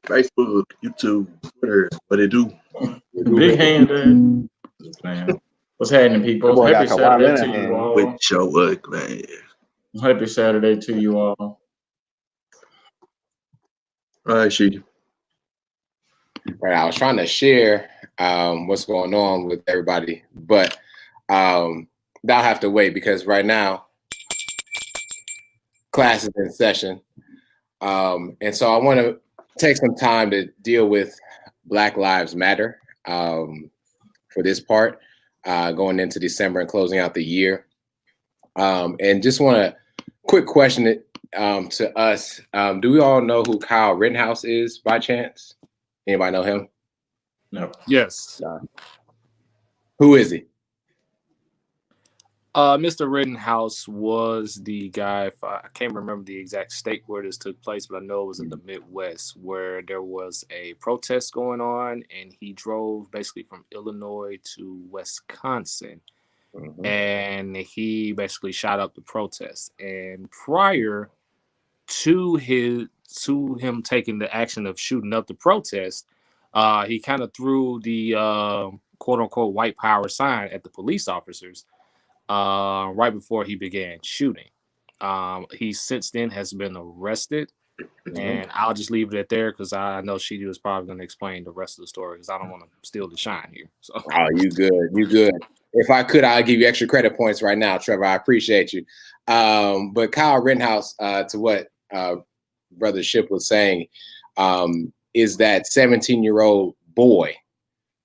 Facebook, YouTube, Twitter, what it do? Big hand there. Just playing. What's happening, That people? boy got Happy Kawhi Saturday Leonard to you hand. With all. your ugly ass. Happy Saturday to you all. All right, she. Right, I was trying to share what's going on with everybody, but that'll have to wait because right now class is in session, and so I want to take some time to deal with Black Lives Matter for this part, going into December and closing out the year, and just want to quick question it to us: do we all know who Kyle Rittenhouse is by chance? Anybody know him? No. Yes. Who is he? Mr. Rittenhouse was the guy. I can't remember the exact state where this took place, but I know it was in the Midwest where there was a protest going on, and he drove basically from Illinois to Wisconsin, and he basically shot up the protest. And prior to him taking the action of shooting up the protest, he kind of threw the quote unquote white power sign at the police officers right before he began shooting. He since then has been arrested, and I'll just leave it at there because I know she was probably going to explain the rest of the story because I don't want to steal the shine here. So. Oh, you good. You good. If I could, I'll give you extra credit points right now, Trevor. I appreciate you. But Kyle Rittenhouse, to what Brother Ship was saying, is that 17-year-old boy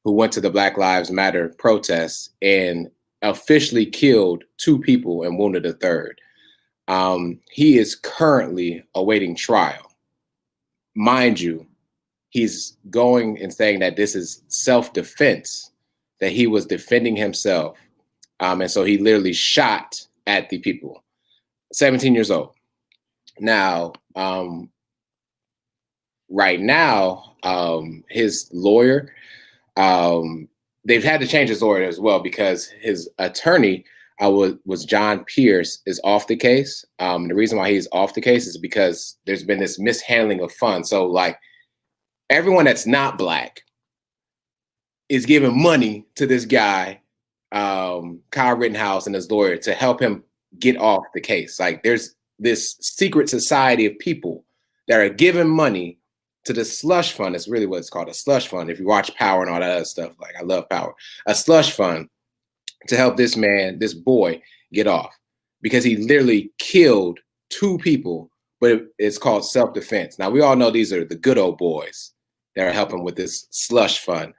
who went to the Black Lives Matter protests and officially killed 2 people and wounded a third. He is currently awaiting trial. Mind you, he's going and saying that this is self-defense, that he was defending himself. And so he literally shot at the people. 17 years old. Now, right now, his lawyer, they've had to change his lawyer as well because his attorney was John Pierce is off the case. The reason why he's off the case is because there's been this mishandling of funds. So like everyone that's not Black is giving money to this guy, Kyle Rittenhouse, and his lawyer to help him get off the case. Like there's this secret society of people that are giving money to the slush fund. It's really what it's called, a slush fund. If you watch Power and all that other stuff, like I love Power, a slush fund to help this man, this boy, get off because he literally killed 2 people, but it's called self-defense. Now we all know these are the good old boys that are helping with this slush fund,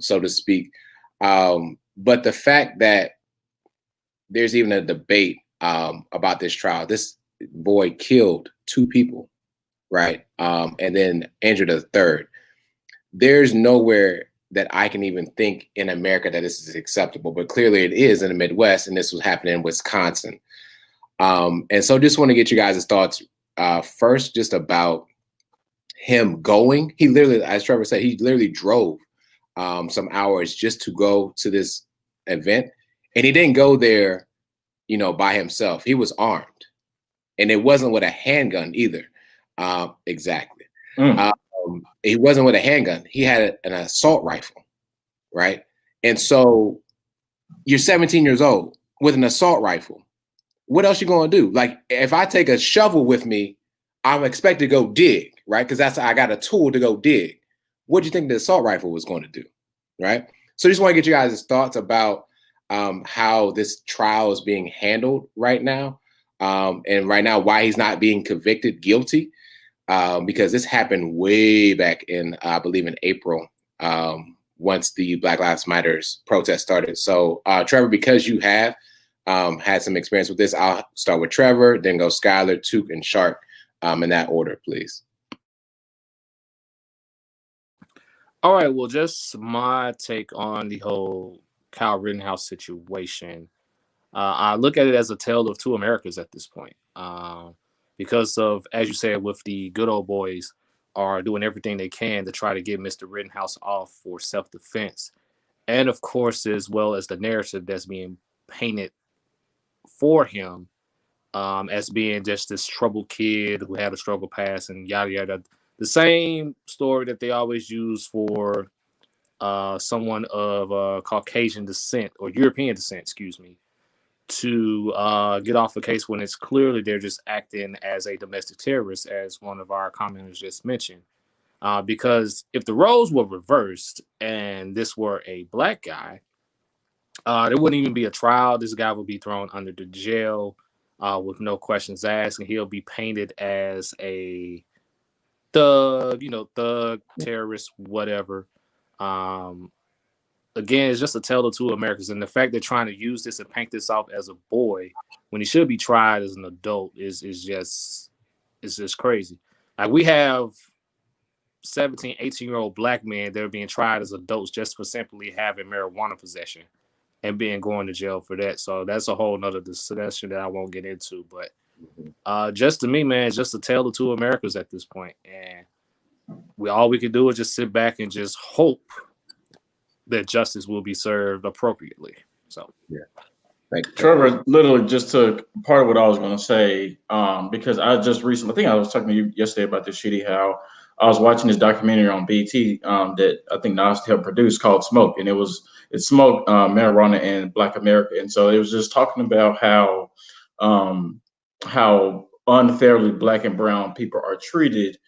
so to speak. But the fact that there's even a debate about this trial, this boy killed 2 people, right? And then injured a third. There's nowhere that I can even think in America that this is acceptable, but clearly it is in the Midwest, and this was happening in Wisconsin. And so just want to get you guys' thoughts first just about him going. He literally, as Trevor said, he literally drove some hours just to go to this event, and he didn't go there, by himself. He was armed, and it wasn't with a handgun either. Exactly. He wasn't with a handgun. He had an assault rifle, right? And so you're 17 years old with an assault rifle. What else you gonna do? Like if I take a shovel with me, I'm expected to go dig, right? Because I got a tool to go dig. What do you think the assault rifle was going to do, right? So just want to get you guys' thoughts about how this trial is being handled right now, and right now why he's not being convicted guilty. Because this happened way back in, I believe, in April, once the Black Lives Matters protest started. So, Trevor, because you have had some experience with this, I'll start with Trevor, then go Skylar, Took, and Shark in that order, please. All right, well, just my take on the whole Kyle Rittenhouse situation. I look at it as a tale of 2 Americas at this point. Because of, as you said, with the good old boys are doing everything they can to try to get Mr. Rittenhouse off for self-defense. And of course, as well as the narrative that's being painted for him as being just this troubled kid who had a struggle past and yada, yada. the same story that they always use for someone of Caucasian descent or European descent, excuse me, to get off a case when it's clearly they're just acting as a domestic terrorist, as one of our commenters just mentioned. Because if the roles were reversed and this were a black guy, there wouldn't even be a trial. This guy would be thrown under the jail with no questions asked, and he'll be painted as a thug, thug, terrorist, whatever. Again, it's just a tale of two Americas, and the fact they're trying to use this and paint this off as a boy when he should be tried as an adult is just crazy. Like, we have 17, 18-year-old black men that are being tried as adults just for simply having marijuana possession and going to jail for that. So that's a whole nother discussion that I won't get into. But just to me, man, it's just a tale of two Americas at this point. And all we can do is just sit back and just hope that justice will be served appropriately. So yeah. Thank you. Trevor literally just took part of what I was going to say, because I just recently, I think I was talking to you yesterday about this shitty how I was watching this documentary on BT that I think Nas helped produce called Smoke, and it's Smoke, marijuana, and Black America, and so it was just talking about how unfairly Black and brown people are treated,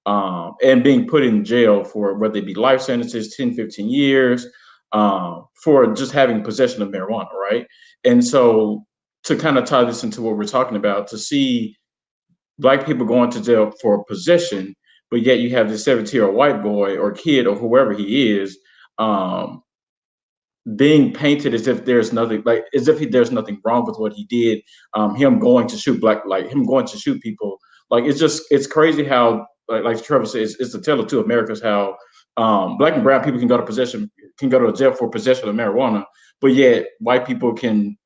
and being put in jail for whether it be life sentences, 10, 15 years, for just having possession of marijuana, right? And so to kind of tie this into what we're talking about, to see Black people going to jail for possession, but yet you have this 17-year-old white boy or kid or whoever he is, being painted as if there's nothing, like as if there's nothing wrong with what he did. Him going to shoot him going to shoot people. Like, it's crazy how, like Trevor says, it's the tale of two Americas, how Black and brown people can go to jail for possession of marijuana, but yet white people can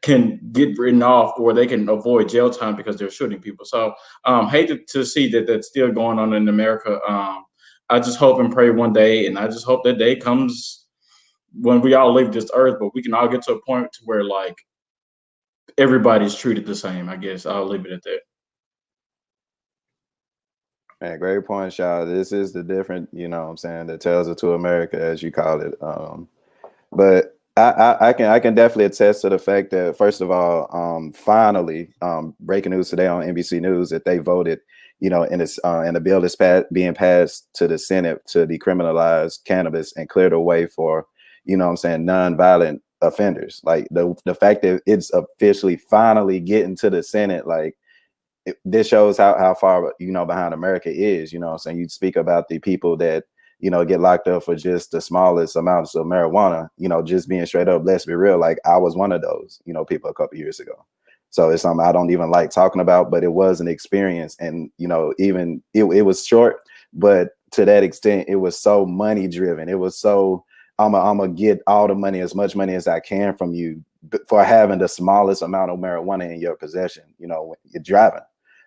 get written off, or they can avoid jail time because they're shooting people. So hate to see that that's still going on in America. I just hope and pray one day, and I just hope that day comes when we all leave this earth, but we can all get to a point to where, like, everybody's treated the same. I guess I'll leave it at that. Man, great point, Shaw. This is the different, the tales of two America, as you call it. But I can definitely attest to the fact that, first of all, finally, breaking news today on NBC News, that they voted, in the bill that's being passed to the Senate to decriminalize cannabis and clear the way for, nonviolent offenders. Like, the fact that it's officially finally getting to the Senate, like, this shows how far, behind America is. You speak about the people that, get locked up for just the smallest amounts of marijuana, just being straight up, let's be real. Like, I was one of those, people a couple years ago. So it's something I don't even like talking about, but it was an experience. And, even it was short, but to that extent, it was so money driven. It was so, I'm gonna get all the money, as much money as I can from you for having the smallest amount of marijuana in your possession, when you're driving.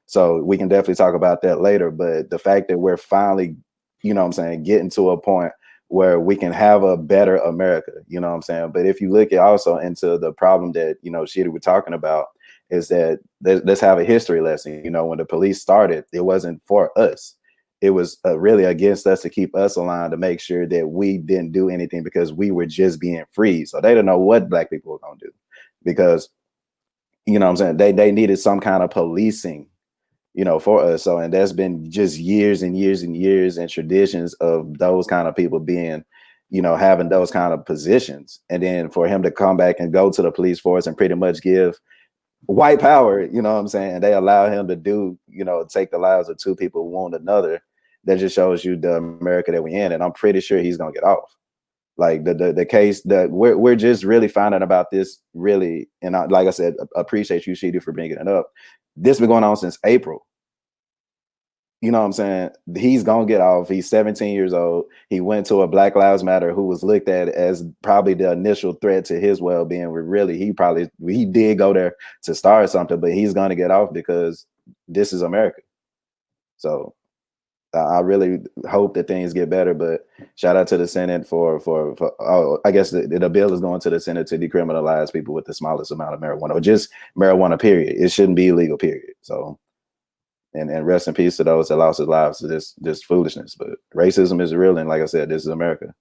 So we can definitely talk about that later. But the fact that we're finally, getting to a point where we can have a better America, But if you look at also into the problem that, Sheeta we're talking about, is that let's have a history lesson. When the police started, it wasn't for us. It was really against us, to keep us aligned, to make sure that we didn't do anything, because we were just being free. So they didn't know what Black people were going to do, because, they needed some kind of policing, for us. So, and that's been just years and years and years and traditions of those kind of people being, having those kind of positions. And then for him to come back and go to the police force and pretty much give white power, they allow him to do, take the lives of two people who wound another. That just shows you the America that we're in. And I'm pretty sure he's going to get off. Like the case that we're just really finding about this, really. And like I said, appreciate you, Sheedy, for bringing it up. This been going on since April. He's going to get off. He's 17 years old. He went to a Black Lives Matter who was looked at as probably the initial threat to his well-being. He did go there to start something, but he's going to get off because this is America. So I really hope that things get better, but shout out to the Senate for I guess the bill is going to the Senate to decriminalize people with the smallest amount of marijuana, or just marijuana, period. It shouldn't be illegal, period. So And rest in peace to those that lost their lives to this foolishness. But racism is real, and like I said, this is America.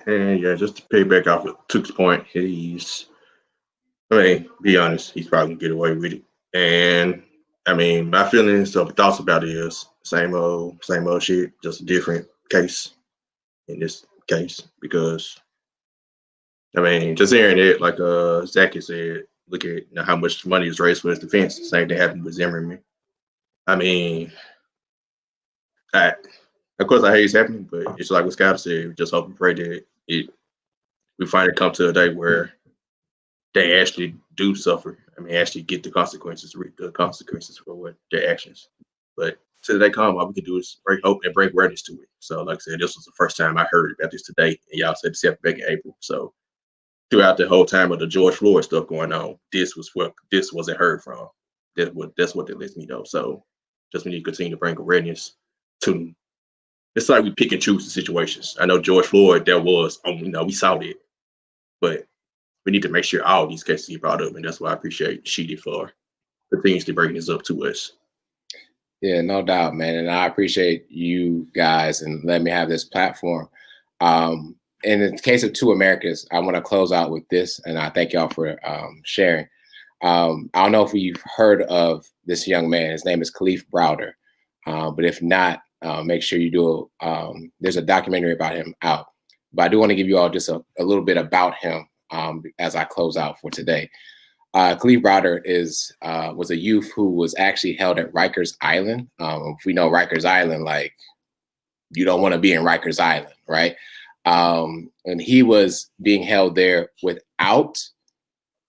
And yeah, just to piggyback off of Took's point, be honest, he's probably gonna get away with it. And I mean, my feelings or thoughts about it is same old shit, just a different case in this case. Because I mean, just hearing it, like Zach has said, look at how much money is raised for his defense. The same thing happened with Zimmerman. I mean, of course I hate it's happening, but it's like what Scott said, just hope and pray that we finally come to a day where they actually do suffer. I mean, actually get the consequences, reap the consequences for what their actions. But till they come, all we can do is break hope and bring awareness to it. So, like I said, this was the first time I heard about this today, and y'all said this happened back in April. So, throughout the whole time of the George Floyd stuff going on, this wasn't heard from. That's what they let me know. So, just we need to continue to bring awareness to. It's like we pick and choose the situations. I know George Floyd, we saw it, but we need to make sure all these cases get brought up, and that's why I appreciate Sheedy for continuously bringing this up to us. Yeah, no doubt, man, and I appreciate you guys and letting me have this platform. In the case of Two Americas, I want to close out with this, and I thank y'all for sharing. I don't know if you've heard of this young man. His name is Khalif Browder, but if not, make sure you do. There's a documentary about him out, but I do want to give you all just a little bit about him. As I close out for today, Khalif Browder was a youth who was actually held at Rikers Island. If we know Rikers Island, like you don't want to be in Rikers Island, right? And he was being held there without.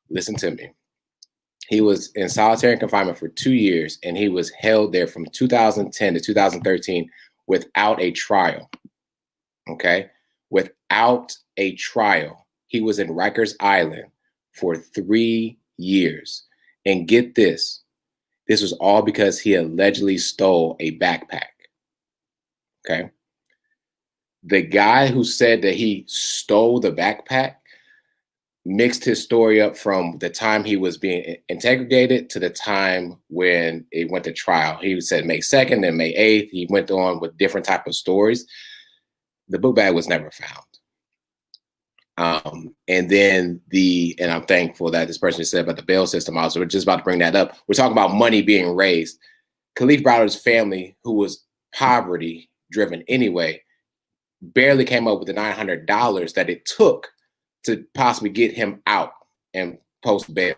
Listen to me. He was in solitary confinement for 2 years, and he was held there from 2010 to 2013 without a trial. Okay, without a trial. He was in Rikers Island for 3 years. And get this was all because he allegedly stole a backpack. Okay. The guy who said that he stole the backpack mixed his story up from the time he was being interrogated to the time when it went to trial. He said May 2nd and May 8th. He went on with different type of stories. The book bag was never found. And then and I'm thankful that this person said about the bail system. Also, we're just about to bring that up. We're talking about money being raised. Khalif Browder's family, who was poverty driven anyway, barely came up with the $900 that it took to possibly get him out and post bail.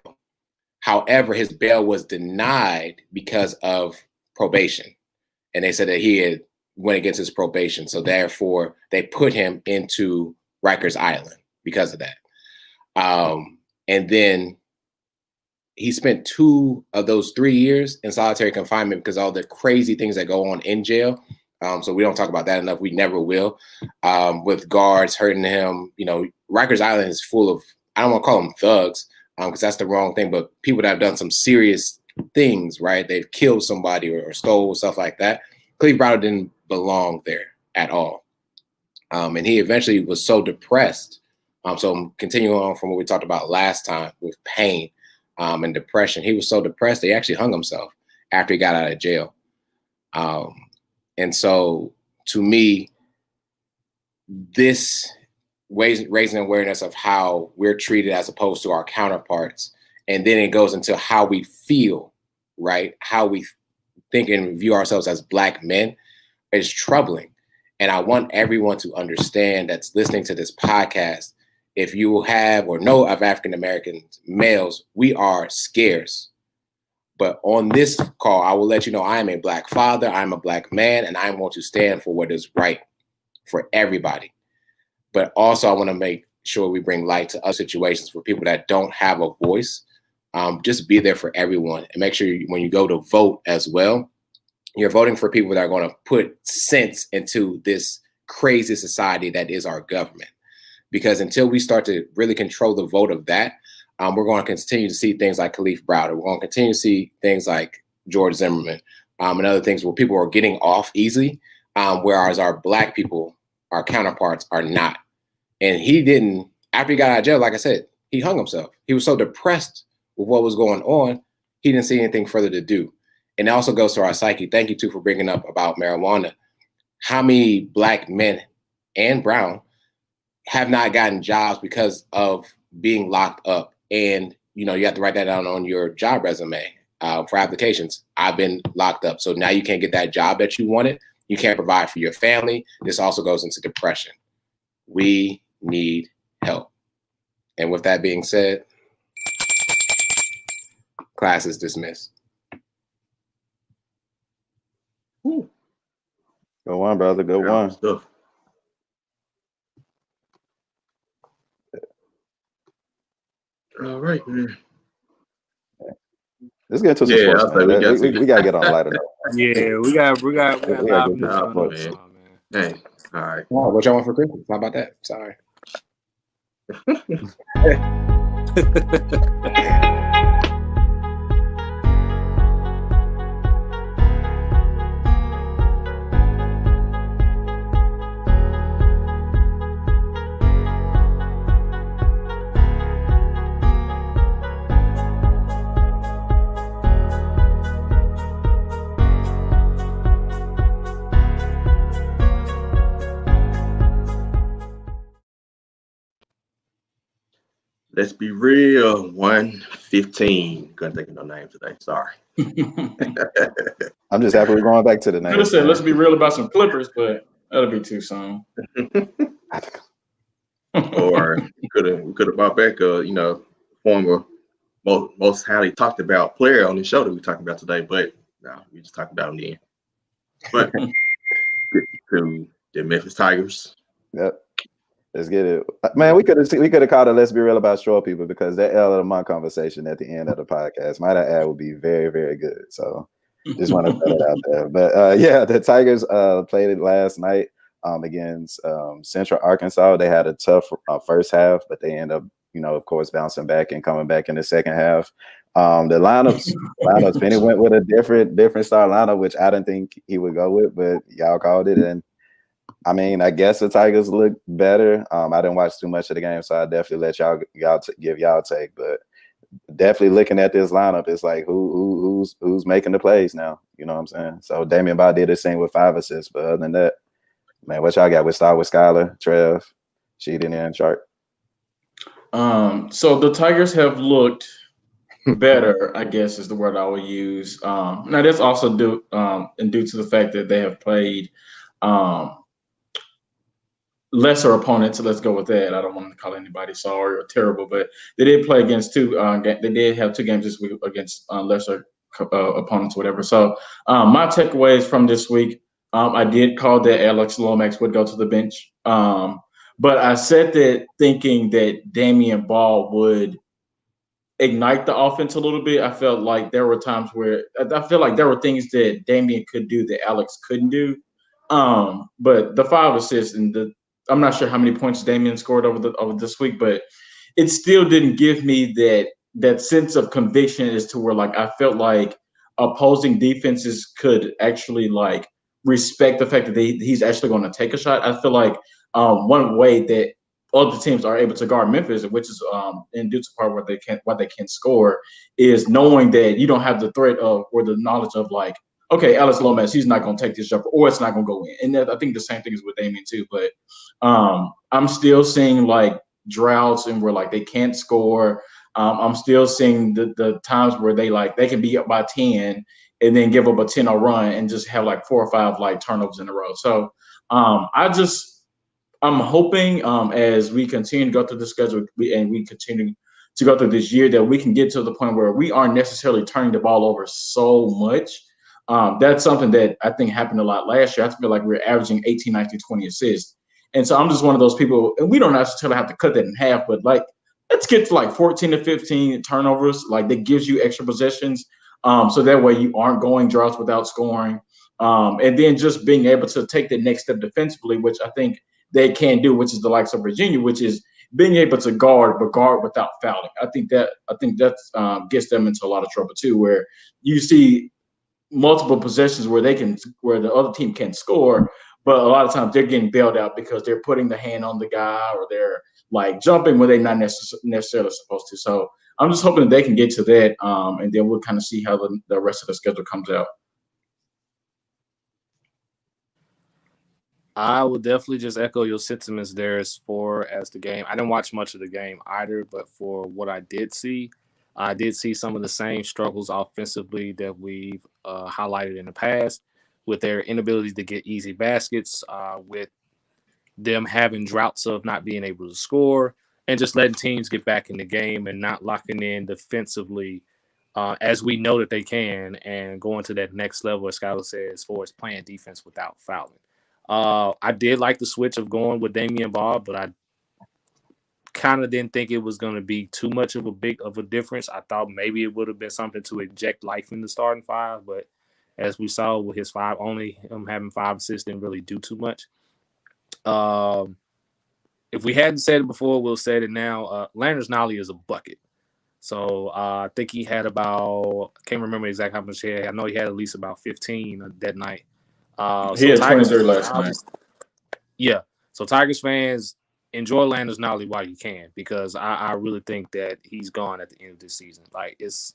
However, his bail was denied because of probation. And they said that he had went against his probation. So therefore, they put him into Rikers Island because of that. And then he spent 2 of those 3 years in solitary confinement because all the crazy things that go on in jail. So we don't talk about that enough. We never will. With guards hurting him. You know, Rikers Island is full of, I don't want to call them thugs because that's the wrong thing, but people that have done some serious things, right? They've killed somebody or stole, stuff like that. Khalif Browder didn't belong there at all. And he eventually was so depressed. So I'm continuing on from what we talked about last time with pain and depression. He was so depressed, he actually hung himself after he got out of jail. And so to me, this raising awareness of how we're treated as opposed to our counterparts. And then it goes into how we feel, right? How we think and view ourselves as Black men is troubling. And I want everyone to understand that's listening to this podcast, if you have or know of African-American males, we are scarce. But on this call, I will let you know I am a Black father, I'm a Black man, and I want to stand for what is right for everybody. But also I want to make sure we bring light to other situations for people that don't have a voice. Just be there for everyone and make sure when you go to vote as well, you're voting for people that are going to put sense into this crazy society that is our government. Because until we start to really control the vote of that, we're going to continue to see things like Khalif Browder. We're going to continue to see things like George Zimmerman and other things where people are getting off easily, whereas our Black people, our counterparts, are not. And he didn't, after he got out of jail, like I said, he hung himself. He was so depressed with what was going on, he didn't see anything further to do. And it also goes to our psyche. Thank you, too, for bringing up about marijuana. How many black men and brown have not gotten jobs because of being locked up? And, you have to write that down on your job resume for applications. I've been locked up. So now you can't get that job that you wanted. You can't provide for your family. This also goes into depression. We need help. And with that being said, class is dismissed. Go on, brother. Go on. Stuff. All right, man. Let's get into some sports. I'll say We gotta get on a lighter note. Yeah, we got We gotta live get news to coming up, sports. so, man. Hey, all right. Oh, what y'all want for Christmas? How about that? Sorry. Let's be real. 115. Couldn't think of no name today. Sorry. I'm just happy we're going back to the I name. could have said, let's be real about some Clippers, but that'll be too soon. Or we could have brought back a former most highly talked about player on the show that we talked about today, but no, we just talked about him then. But to the Memphis Tigers. Yep. Let's get it, man. We could have called it "Let's Be Real About Short People" because that L of the month conversation at the end of the podcast, might I add, would be very, very good. So, just want to put it out there. But the Tigers played it last night against Central Arkansas. They had a tough first half, but they end up, of course, bouncing back and coming back in the second half. The lineups, Benny went with a different style lineup, which I didn't think he would go with, but y'all called it. And I mean, I guess the Tigers look better. I didn't watch too much of the game, so I definitely let y'all give y'all take. But definitely looking at this lineup, it's like who's making the plays now? You know what I'm saying? So Damian Ball did the same with 5 assists, but other than that, man, what y'all got? We start with Skylar, Trev, Sheedon, and Shark. So the Tigers have looked better, I guess is the word I would use. Now that's also due to the fact that they have played lesser opponents. So let's go with that. I don't want to call anybody sorry or terrible, but they did play against they did have 2 games this week against lesser opponents, whatever. So my takeaways from this week, I did call that Alex Lomax would go to the bench. But I said that thinking that Damian Ball would ignite the offense a little bit. I felt like there were times where I feel like there were things that Damian could do that Alex couldn't do. But the 5 assists and I'm not sure how many points Damian scored over this week, but it still didn't give me that sense of conviction as to where like I felt like opposing defenses could actually like respect the fact that he's actually going to take a shot. I feel like one way that other teams are able to guard Memphis, which is in due to part where they can score, is knowing that you don't have the threat of or the knowledge of like, okay, Alex Lomax, he's not going to take this jumper or it's not going to go in. And I think the same thing is with Damian too. But I'm still seeing like droughts and where like they can't score. I'm still seeing the times where they can be up by 10 and then give up a 10-0 run and just have like 4 or 5 like turnovers in a row. So I'm hoping as we continue to go through the schedule and we continue to go through this year that we can get to the point where we aren't necessarily turning the ball over so much. That's something that I think happened a lot last year. I feel like we're averaging 18, 19, 20 assists. And so I'm just one of those people, and we don't necessarily have to cut that in half, but like, let's get to like 14 to 15 turnovers. Like that gives you extra possessions. So that way you aren't going droughts without scoring. And then just being able to take the next step defensively, which I think they can do, which is the likes of Virginia, which is being able to guard, but guard without fouling. I think that gets them into a lot of trouble too, where you see multiple possessions where the other team can score, but a lot of times they're getting bailed out because they're putting the hand on the guy or they're like jumping where they're not necessarily supposed to. So I'm just hoping they can get to that, and then we'll kind of see how the rest of the schedule comes out. I would definitely just echo your sentiments there as far as the game. I didn't watch much of the game either, but for what I did see some of the same struggles offensively that we've highlighted in the past, with their inability to get easy baskets, with them having droughts of not being able to score, and just letting teams get back in the game and not locking in defensively as we know that they can, and going to that next level, as Skylar said, as far as playing defense without fouling. I did like the switch of going with Damian Ball, but I kind of didn't think it was going to be too much of a difference. I thought maybe it would have been something to inject life in the starting five, but as we saw with his only him having 5 assists didn't really do too much. If we hadn't said it before, we'll say it now. Landers Nolly is a bucket. So I think he had about, I can't remember exactly how much he had. I know he had at least about 15 that night. He had 23 last night. Yeah. So Tigers fans, enjoy Landers Nolly while you can, because I really think that he's gone at the end of this season. Like, it's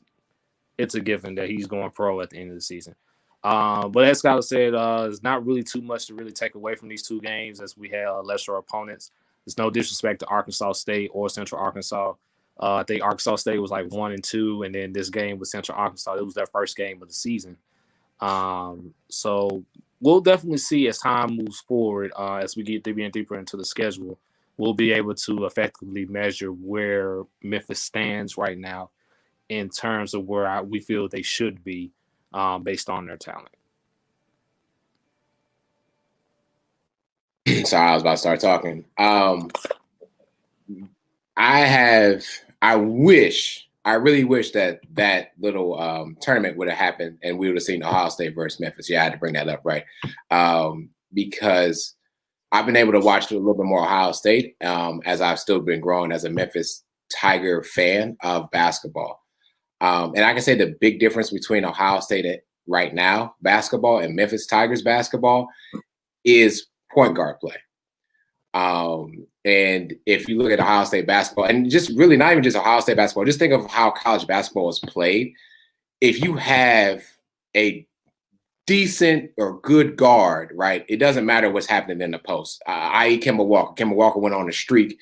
a given that he's going pro at the end of the season. But as Skylar said, it's not really too much to really take away from these 2 games, as we have lesser opponents. There's no disrespect to Arkansas State or Central Arkansas. I think Arkansas State was like 1-2, and then this game with Central Arkansas, it was their first game of the season. So we'll definitely see as time moves forward, as we get deeper and deeper into the schedule, we'll be able to effectively measure where Memphis stands right now in terms of where we feel they should be based on their talent. Sorry, I was about to start talking. I really wish that little tournament would have happened and we would have seen Ohio State versus Memphis. Yeah, I had to bring that up, right? Because I've been able to watch a little bit more Ohio State as I've still been growing as a Memphis Tiger fan of basketball. And I can say the big difference between Ohio State right now basketball and Memphis Tigers basketball is point guard play. And if you look at Ohio State basketball, and just really not even just Ohio State basketball, just think of how college basketball is played. If you have a decent or good guard, right, it doesn't matter what's happening in the post. I.e. Kemba Walker. Kemba Walker went on a streak.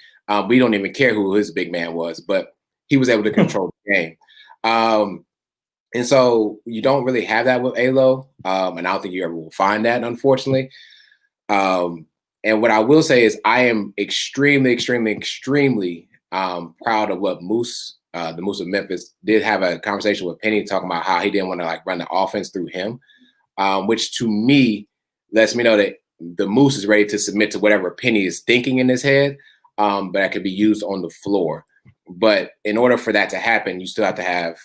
We don't even care who his big man was, but he was able to control the game. And so you don't really have that with Alo, and I don't think you ever will find that, unfortunately. And what I will say is I am extremely, extremely, extremely proud of what Moose, the Moose of Memphis, did have a conversation with Penny talking about how he didn't want to like run the offense through him, which to me lets me know that the Moose is ready to submit to whatever Penny is thinking in his head, but that could be used on the floor. But in order for that to happen, you still have to have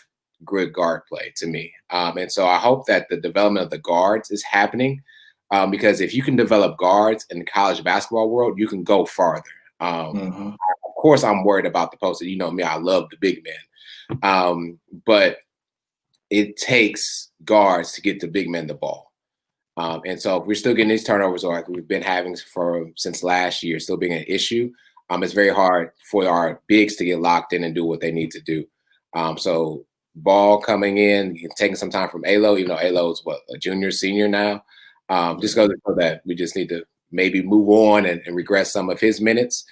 good guard play, to me. And so I hope that the development of the guards is happening. Because if you can develop guards in the college basketball world, you can go farther. Of course, I'm worried about the post. You know me, I love the big men. But it takes guards to get the big men the ball. And so if we're still getting these turnovers like we've been having since last year, still being an issue, it's very hard for our bigs to get locked in and do what they need to do. So Ball coming in, taking some time from Alo, even though Alo's a junior, senior now. Just goes to show that we just need to maybe move on and regress some of his minutes.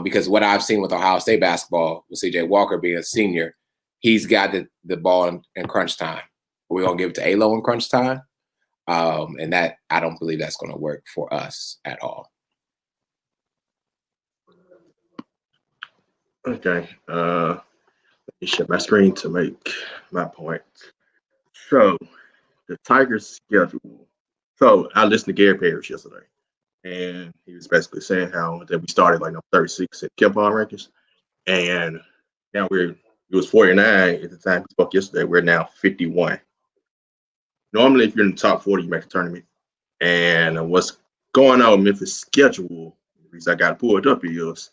Because what I've seen with Ohio State basketball, with CJ Walker being a senior, he's got the ball in crunch time. We're going to give it to Alo in crunch time. And that, I don't believe that's going to work for us at all. Okay. Let me share my screen to make my point. So, the Tigers' schedule. So, I listened to Gary Parrish yesterday, and he was basically saying how that we started like number 36 at KenPom rankings, and now it was 49 at the time we spoke yesterday. We're now 51. Normally, if you're in the top 40, you make the tournament. And what's going on with Memphis' schedule, the reason I got pulled up is,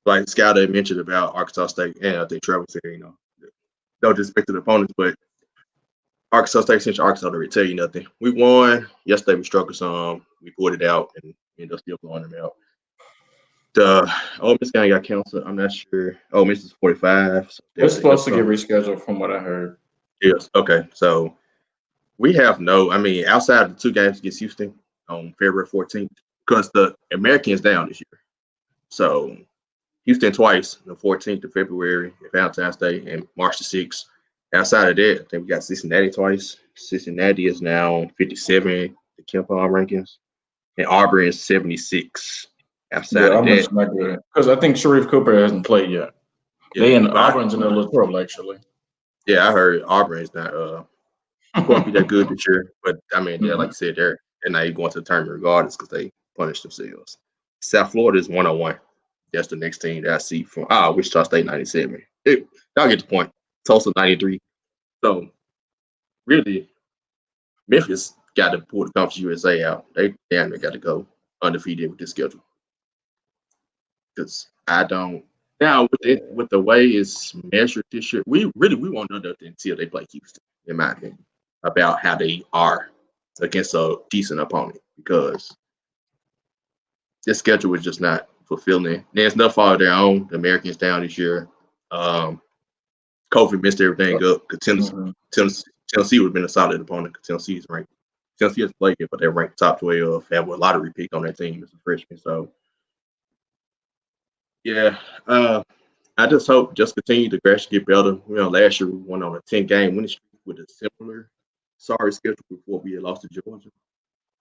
like Scott had mentioned about Arkansas State, and I think Trevor said, no disrespect to the opponents, but Arkansas State, Central Arkansas, don't really tell you nothing. We won. Yesterday we struggled some. We pulled it out and ended up still blowing them out. The Ole Miss game got canceled. I'm not sure. Ole Miss is 45. So It's supposed to get rescheduled from what I heard. Yes. Okay. So we have no. I mean, outside of the 2 games against Houston on February 14th, because the Americans down this year. So Houston twice, the 14th of February, Valentine's Day, and March the 6th. Outside of that, I think we got Cincinnati twice. Cincinnati is now 57, the KenPom rankings, and Auburn is 76. Outside of Auburn's that, not good because I think Sharif Cooper hasn't played yet. They and Auburn's in a little trouble actually. Yeah, I heard Auburn is not going to be that good this year, but I mean, yeah, like you said, they're not even going to the tournament regardless because they punished themselves. South Florida is 101. That's the next team that I see from Wichita State 97. Y'all get the point. Tulsa 93. So really, Memphis got to pull the Conference USA out. They damn near got to go undefeated with this schedule. Because I don't now with the way it's measured this year, we won't know nothing until they play Houston, in my opinion, about how they are against a decent opponent because this schedule is just not fulfilling. There's no fault of their own. The Americans down this year. COVID messed everything up. Tennessee would have been a solid opponent because Tennessee is ranked. Tennessee has played it, but they're ranked top 12. They have a lottery pick on their team as a freshman. So, yeah, I just hope just continue to gradually get better. Last year we went on a 10-game winning streak with a similar sorry schedule before we had lost to Georgia.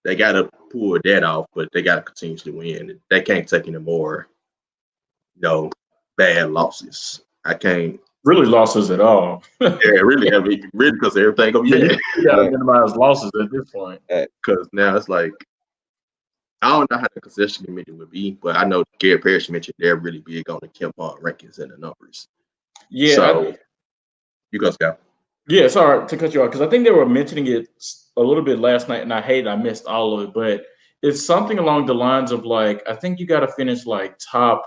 They got to pull that off, but they got to continuously win. They can't take any more, bad losses. I can't. Really losses at all. Yeah, really, because everything gonna be bad. You gotta minimize losses at this point. Because now it's like I don't know how the concession committee would be, but I know Gary Parrish mentioned they're really big on the KenPom rankings and the numbers. Yeah. So you go, Scott. Yeah, sorry to cut you off because I think they were mentioning it a little bit last night, and I missed all of it, but it's something along the lines of like I think you got to finish like top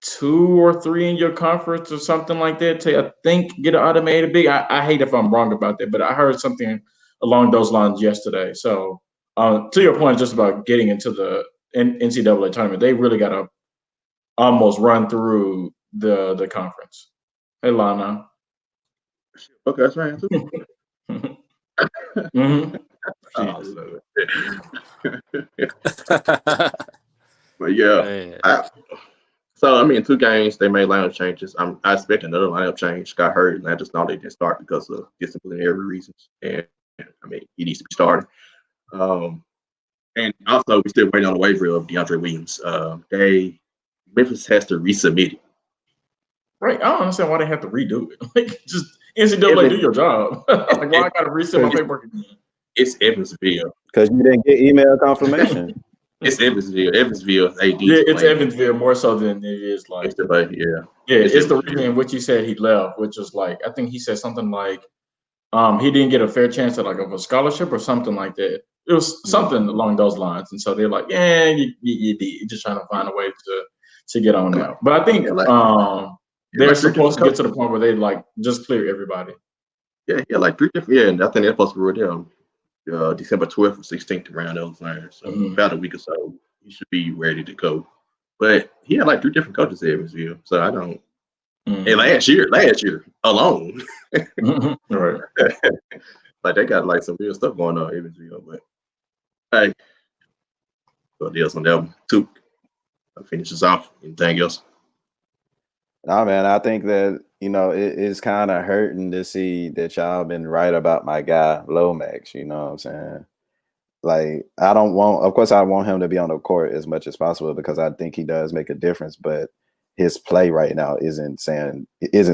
2 or 3 in your conference or something like that to I think get an automated big. I hate if I'm wrong about that, but I heard something along those lines yesterday. So to your point, just about getting into the NCAA tournament, they really got to almost run through the conference. Hey, Lana. Okay, that's right. But yeah, so I mean, 2 games they made lineup changes. I expect another lineup change. Scott hurt, and I just know they didn't start because of disciplinary reasons. And I mean, he needs to be started. And also, we're still waiting on the waiver of DeAndre Williams. Memphis has to resubmit it. Right, I don't understand why they have to redo it. Like, just NCAA, do your job. Like, why I got to resend my paperwork again? It's Evansville because you didn't get email confirmation. It's Evansville. AD. Yeah, it's Evansville more so than it is like. It's the reason in which he said he left, which is like I think he said something like, he didn't get a fair chance at like of a scholarship or something like that. It was something along those lines, and so they're like, yeah, you did. You're just trying to find a way to get on now. But I think they're supposed to get to the point where they like just clear everybody. Yeah, like 3 different. Yeah, and I think they're supposed to be ready December 12th or 16th around those lines. So about a week or so, he should be ready to go. But he had like 3 different coaches at Evansville, so I don't. And last year alone, right? Like they got like some real stuff going on in Evansville. But hey, so deals on that one. 2 finishes off. Anything else? No, man, I think that, it's kind of hurting to see that y'all been right about my guy, Lomax, you know what I'm saying? Like, I want him to be on the court as much as possible because I think he does make a difference, but his play right now isn't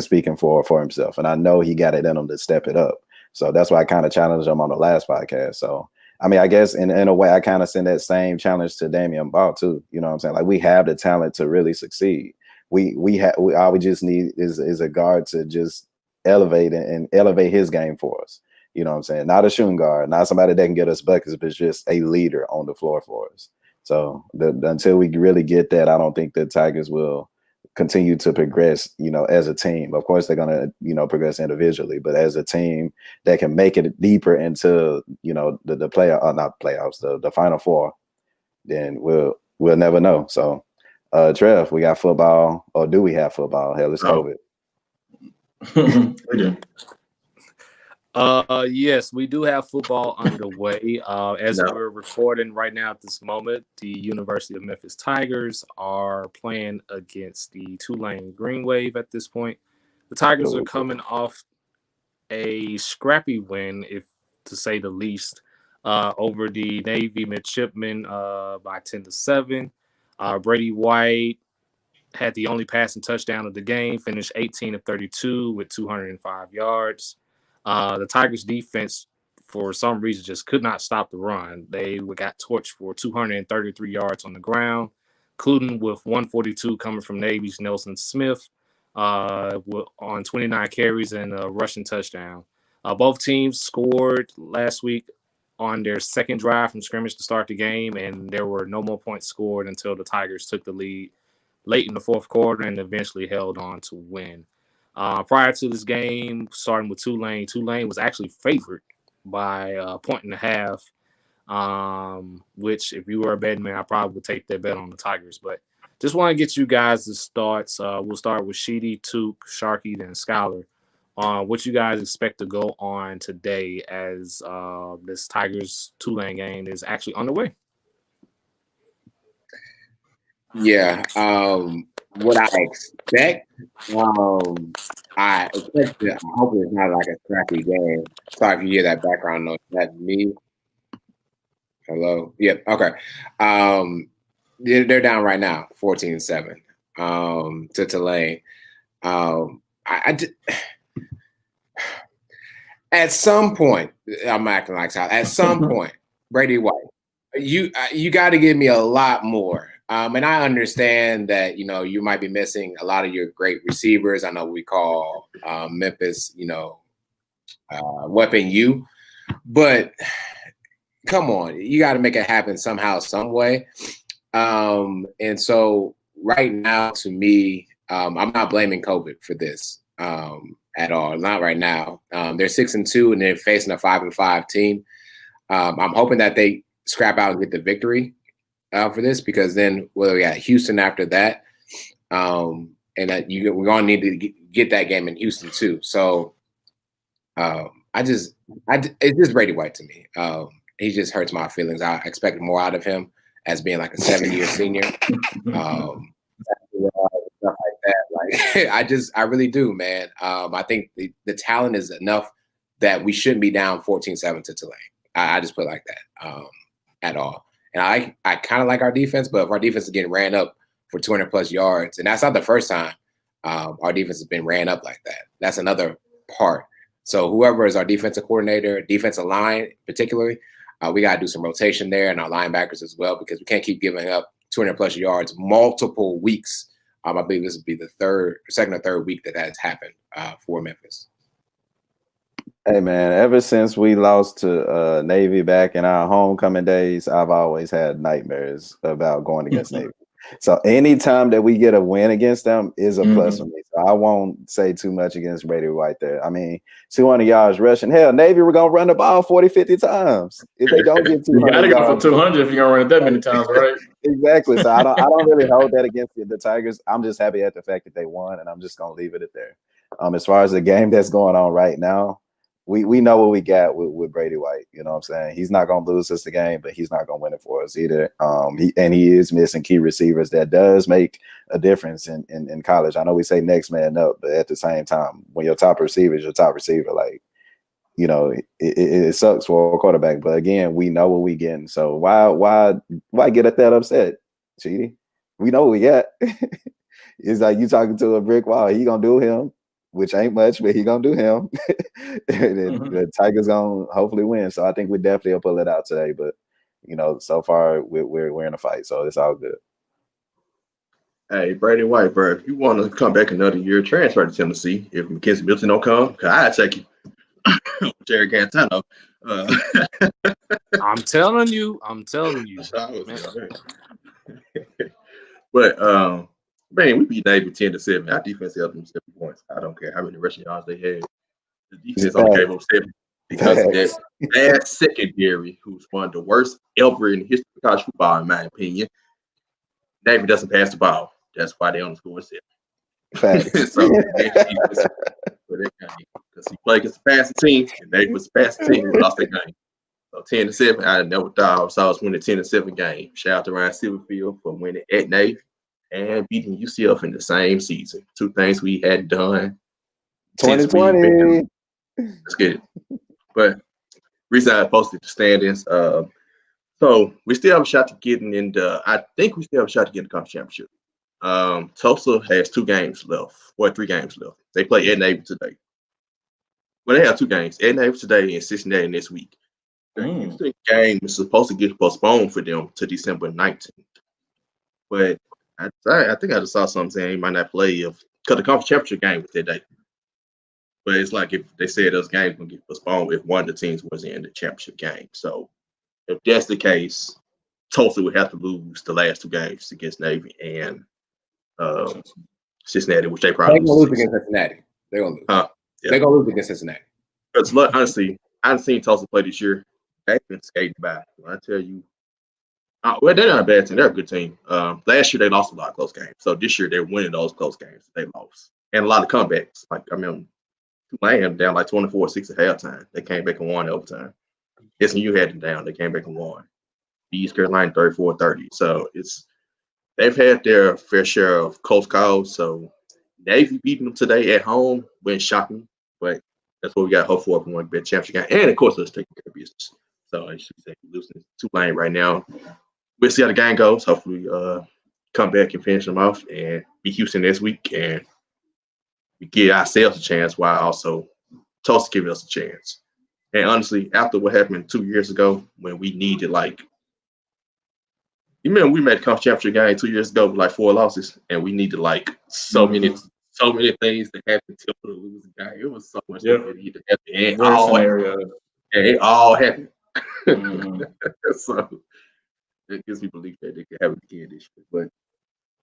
speaking for himself. And I know he got it in him to step it up. So that's why I kind of challenged him on the last podcast. So, I mean, I guess in a way, I kind of send that same challenge to Damian Ball too. You know what I'm saying? Like, we have the talent to really succeed. All we just need is a guard to just elevate and elevate his game for us. You know what I'm saying? Not a shooting guard, not somebody that can get us buckets, but just a leader on the floor for us. So until we really get that, I don't think the Tigers will continue to progress, as a team. Of course, they're going to, progress individually, but as a team that can make it deeper into, the Final Four, then we'll never know. So Trev, we got football, or do we have football? Hell, it's COVID. We do. Yes, we do have football underway. As No. we're recording right now at this moment, the University of Memphis Tigers are playing against the Tulane Green Wave at this point. The Tigers are coming off a scrappy win, if to say the least, over the Navy Midshipmen by 10-7. Brady White had the only passing touchdown of the game, finished 18 of 32 with 205 yards. The Tigers defense, for some reason, just could not stop the run. They got torched for 233 yards on the ground, including with 142 coming from Navy's Nelson Smith on 29 carries and a rushing touchdown. Both teams scored last week on their second drive from scrimmage to start the game, and there were no more points scored until the Tigers took the lead late in the fourth quarter and eventually held on to win. Prior to this game, starting with Tulane was actually favored by a 1.5, which if you were a betting man, I probably would take that bet on the Tigers. But just want to get you guys the starts. We'll start with Sheedy, Took, Sharky, then Scholar. What you guys expect to go on today as this Tigers-Tulane game is actually underway? Yeah. What I expect, I expect I hope it's not like a scrappy game. Sorry if you hear that background noise. That's me. Hello. Yep. Okay. They're down right now, 14-7 to Tulane. At some point, I'm acting like South. At some point, Brady White, you got to give me a lot more. And I understand that, you might be missing a lot of your great receivers. I know we call Memphis, Weapon U. But come on, you got to make it happen somehow, some way. And so right now, to me, I'm not blaming COVID for this at all. Not right now. They're 6-2, and they're facing a 5-5 team. I'm hoping that they scrap out and get the victory for this, because then we got Houston after that, and that we're gonna need to get that game in Houston too. So it's just Brady White to me. He just hurts my feelings. I expected more out of him as being like a 7-year senior. Stuff like that. Like I really do, man. I think the talent is enough that we shouldn't be down 14-7 to Tulane. I just put it like that at all. And I kind of like our defense, but if our defense is getting ran up for 200 plus yards, and that's not the first time our defense has been ran up like that. That's another part. So whoever is our defensive coordinator, defensive line particularly, we got to do some rotation there, and our linebackers as well, because we can't keep giving up 200 plus yards multiple weeks. I believe this would be the second or third week that has happened for Memphis. Hey man, ever since we lost to Navy back in our homecoming days, I've always had nightmares about going against Navy. So anytime that we get a win against them is a plus for me. So I won't say too much against Brady White there. I mean, 200 yards rushing. Hell, Navy, we're going to run the ball 40, 50 times. If they don't get 200 you got to go for 200 if you're going to run it that many times, right? Exactly. So I don't really hold that against the Tigers. I'm just happy at the fact that they won, and I'm just going to leave it at there. As far as the game that's going on right now, we know what we got with Brady White. You know what I'm saying? He's not going to lose us the game, but he's not going to win it for us either. He is missing key receivers. That does make a difference in college. I know we say next man up, but at the same time, when your top receiver is your top receiver, like, it sucks for a quarterback. But again, we know what we getting. So why get that upset, Cheaty? We know what we got. It's like you talking to a brick wall. He going to do him, which ain't much, but he gonna do him. The Tigers gonna hopefully win. So I think we definitely will pull it out today. But so far we're in a fight, so it's all good. Hey, Brady White, bro, if you want to come back another year, transfer to Tennessee. If McKenzie Milton don't come, I'd take you. Jerry Gantano. I'm telling you. But man, we beat Navy 10-7. Our defense held them 7 points. I don't care how many rushing yards they had. The defense only gave them 7 because of that bad secondary, who's one of the worst ever in the history of college football, in my opinion. Navy doesn't pass the ball. That's why they only score 7. Facts. So for that game, because he played against the passing team, and Navy was the passing team, we lost that game. So 10-7, I never thought I saw us win a 10-7 game. Shout out to Ryan Silverfield for winning at Navy and beating UCF in the same season. 2 things we hadn't done 2020. Let's get it. But reason I posted the standings, so we still have a shot to getting in the. I think we still have a shot to get in the conference championship. Tulsa has 2 games left, or 3 games left. They play at Navy today. Well, they have 2 games: at Navy today and Cincinnati next week. The Houston game is supposed to get postponed for them to December 19th. But I think I just saw something saying he might not play because the conference championship game was that day. But it's like if they said those games gonna get postponed if one of the teams was in the championship game. So if that's the case, Tulsa would have to lose the last 2 games against Navy and Cincinnati, which they probably gonna lose against Cincinnati. They're gonna lose. Yeah. They're gonna lose against Cincinnati. Because honestly, I haven't seen Tulsa play this year. They've been skating by. When I tell you, well, they're not a bad team. They're a good team. Last year they lost a lot of close games. So this year they're winning those close games they lost, and a lot of comebacks. Like I mean, Tulane down like 24-6 at halftime. They came back and won overtime. SMU had them down. They came back and won. East Carolina 34-30. So they've had their fair share of close calls. So Navy beating them today at home went shocking, but that's what we got to hope for if we want to be a championship game. And of course, let's take care of business. So I should say losing to Tulane right now. We'll see how the game goes. Hopefully, come back and finish them off and beat Houston this week, and we give ourselves a chance while also Tulsa giving us a chance. And honestly, after what happened 2 years ago when we needed you remember we made the conference championship game 2 years ago with like 4 losses, and we needed so many things to happen to lose the game. It was so much that needed to happen, and it all happened. So it gives me belief that they could have it again this year. But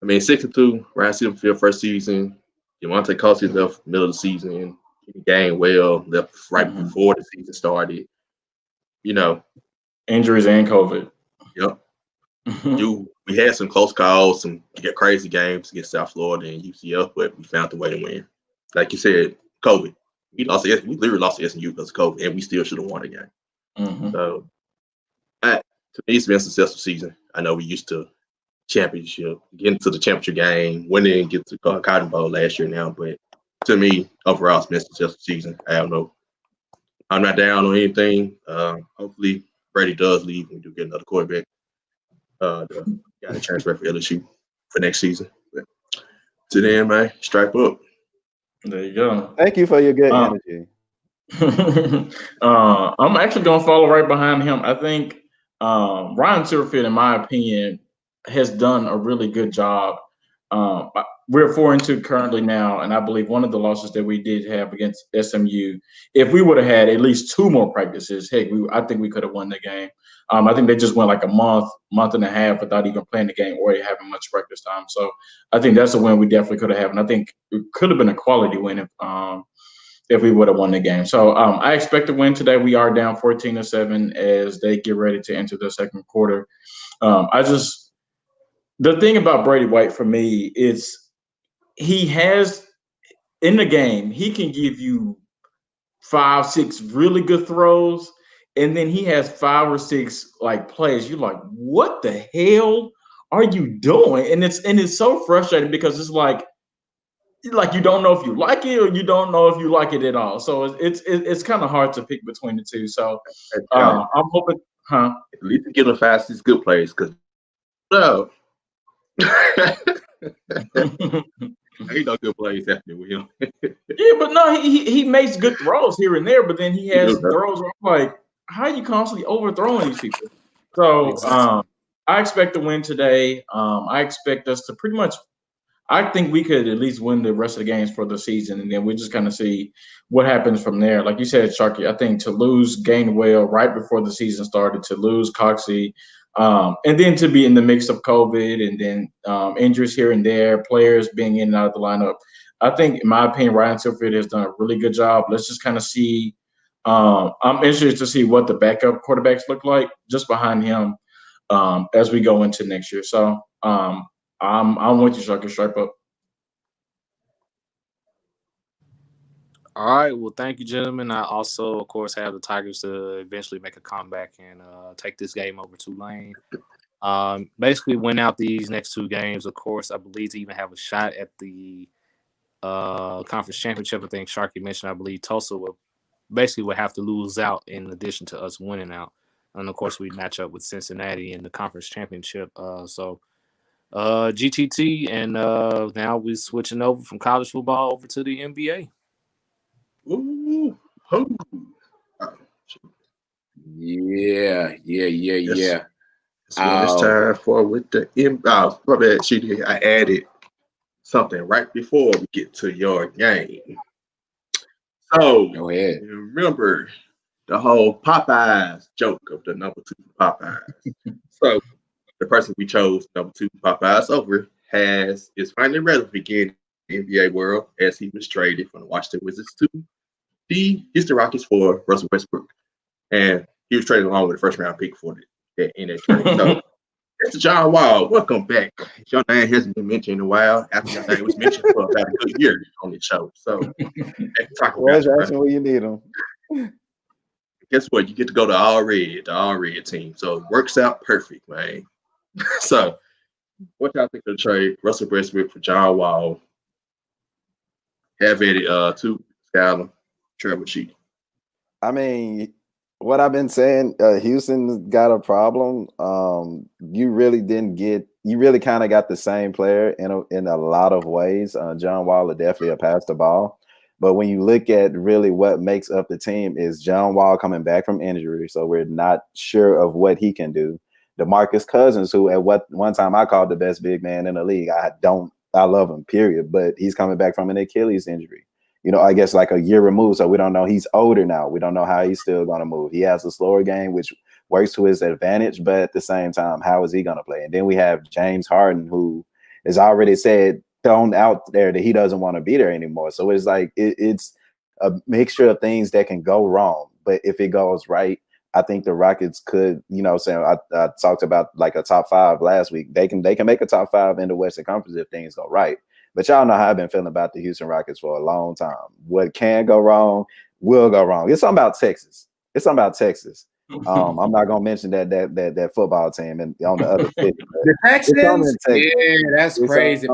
I mean, 6-2, Ryan Silverfield first season. Demonte Cousins left middle of the season. He gained well, left right before the season started. Injuries and COVID. Yep. We had some close calls, some crazy games against South Florida and UCF, but we found the way to win. Like you said, COVID. We literally lost to SMU because of COVID, and we still should have won the game. So, to me, it's been a successful season. I know we used to championship, getting to the championship game, winning and get to the Cotton Bowl last year now, but to me, overall, it's been a successful season. I don't know. I'm not down on anything. Hopefully, Brady does leave and we do get another quarterback. Got a transfer for LSU for next season. But to then, man, stripe up. There you go. Thank you for your good energy. I'm actually going to follow right behind him. I think Ryan Silverfield, in my opinion, has done a really good job. We're 4-2 currently now, and I believe one of the losses that we did have against SMU, if we would have had at least 2 more practices, I think we could have won the game. I think they just went like a month and a half without even playing the game or having much practice time. So I think that's a win we definitely could have had, and I think it could have been a quality win if we would have won the game. So I expect to win today. We are down 14-7 as they get ready to enter the second quarter. The thing about Brady White for me is he has in the game, he can give you 5-6 really good throws, and then he has 5 or 6 plays. You're like, what the hell are you doing? And it's so frustrating because it's like you don't know if you like it or you don't know if you like it at all. So it's kind of hard to pick between the two. So I'm hoping, At least give them 5-6 good plays, because no. Ain't no good plays happening with him. Yeah, but no, he makes good throws here and there, but then he has throws where I'm like, how are you constantly overthrowing these people? So I expect to win today. I expect us to pretty much, I think we could at least win the rest of the games for the season, and then we just kind of see what happens from there. Like you said, Sharky, I think to lose Gainwell right before the season started, to lose Coxie, and then to be in the mix of COVID and then injuries here and there, players being in and out of the lineup. I think, in my opinion, Ryan Silverfield has done a really good job. Let's just kind of see. I'm interested to see what the backup quarterbacks look like just behind him as we go into next year. So I'm with you, Sharky. Stripe up. All right. Well, thank you, gentlemen. I also, of course, have the Tigers to eventually make a comeback and take this game over Tulane. Basically win out these next two games. Of course, I believe to even have a shot at the conference championship. I think Sharky mentioned, I believe Tulsa will have to lose out in addition to us winning out. And of course, we match up with Cincinnati in the conference championship. So GTT, and now we're switching over from college football over to the NBA. Ooh, Yeah. That's what it's time for with the my bad, CD. I added something right before we get to your game. So Go ahead. you remember the whole Popeyes joke of the number 2 Popeyes. So the person we chose number 2 Popeyes over is finally relevant again in the NBA world as he was traded from the Washington Wizards to the Houston Rockets for Russell Westbrook. And he was traded along with the first round pick for that in that trade. So it's John Wall. Welcome back. Your name hasn't been mentioned in a while after your name was mentioned for about a good year on the show. So talk about where you need them. Guess what? You get to go to the all red team. So it works out perfect, man. So what y'all think of the trade? Russell Westbrook for John Wall. Have added to Skyler, Trevor Sheet. I mean, what I've been saying, Houston's got a problem. You really kind of got the same player in a lot of ways. John Wall is definitely a pass the ball. But when you look at really what makes up the team is John Wall coming back from injury. So we're not sure of what he can do. DeMarcus Cousins, who at one time I called the best big man in the league. I love him, period. But he's coming back from an Achilles injury. I guess like a year removed. So we don't know. He's older now. We don't know how he's still going to move. He has a slower game, which works to his advantage. But at the same time, how is he going to play? And then we have James Harden, who has already thrown out there that he doesn't want to be there anymore. So it's like it's a mixture of things that can go wrong. But if it goes right, I think the Rockets could, I talked about like a top 5 last week. They can make a top 5 in the Western Conference if things go right. But y'all know how I've been feeling about the Houston Rockets for a long time. What can go wrong will go wrong. It's something about Texas. I'm not gonna mention that football team and on the other city. The Texans? Yeah, that's crazy.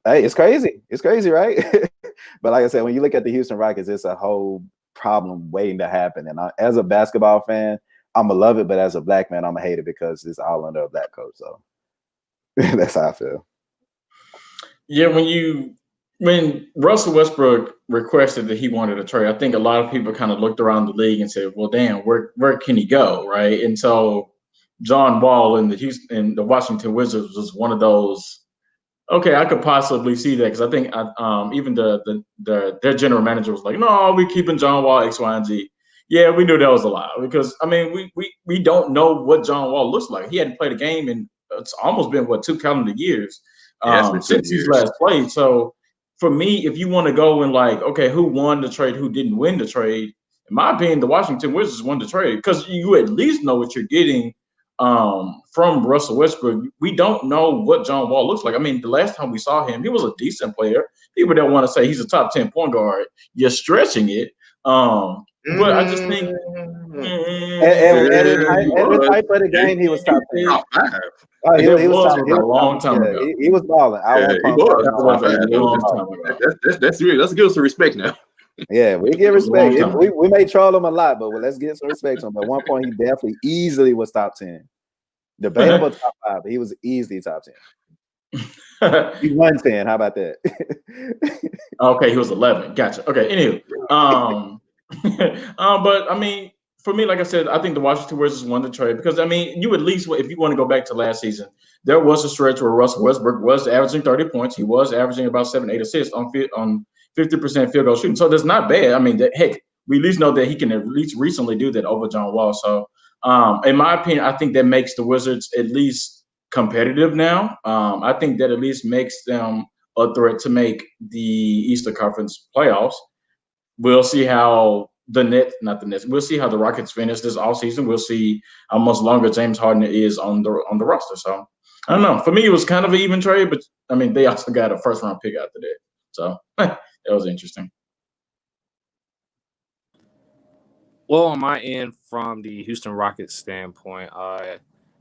Hey, it's crazy. It's crazy, right? But like I said, when you look at the Houston Rockets, it's a whole problem waiting to happen. And as a basketball fan, I'm gonna love it, but as a black man, I'm gonna hate it because it's all under a black coach. So that's how I feel. Yeah, when Russell Westbrook requested that he wanted a trade, I think a lot of people kind of looked around the league and said, "Well, damn, where can he go?" Right? And so John Wall and the Washington Wizards was one of those. Okay, I could possibly see that because I think even their general manager was like, "No, we're keeping John Wall X, Y, and Z." Yeah, we knew that was a lie because I mean we don't know what John Wall looks like. He hadn't played a game in it's almost been 2 calendar years. Since he's last played. So for me, if you want to go and like, okay, who won the trade, who didn't win the trade, in my opinion, the Washington Wizards won the trade because you at least know what you're getting from Russell Westbrook. We don't know what John Wall looks like. I mean, the last time we saw him, he was a decent player. People don't want to say he's a top 10 point guard. You're stretching it. But I just think at the type of the game, he was top 10. Top 5. Oh, he was a long time ago. He was balling. That's real. Let's give us some respect now. Yeah, we give respect. We may troll him a lot, but let's give some respect to him. At one point, he definitely easily was top 10. Debatable top 5, but he was easily top 10. He won 10. How about that? Okay, he was 11. Gotcha. Okay, anyway. But I mean, for me, like I said, I think the Washington Wizards won the trade because I mean, you at least, if you want to go back to last season, there was a stretch where Russell Westbrook was averaging 30 points. He was averaging about 7-8 assists on 50% field goal shooting. So that's not bad. I mean, heck, we at least know that he can at least recently do that over John Wall. So, in my opinion, I think that makes the Wizards at least competitive now. I think that at least makes them a threat to make the Eastern Conference playoffs. We'll see how we'll see how the Rockets finish this offseason. We'll see how much longer James Harden is on the roster. So I don't know. For me, it was kind of an even trade, but I mean, they also got a first round pick after that, so that was interesting. Well, on my end, from the Houston Rockets standpoint,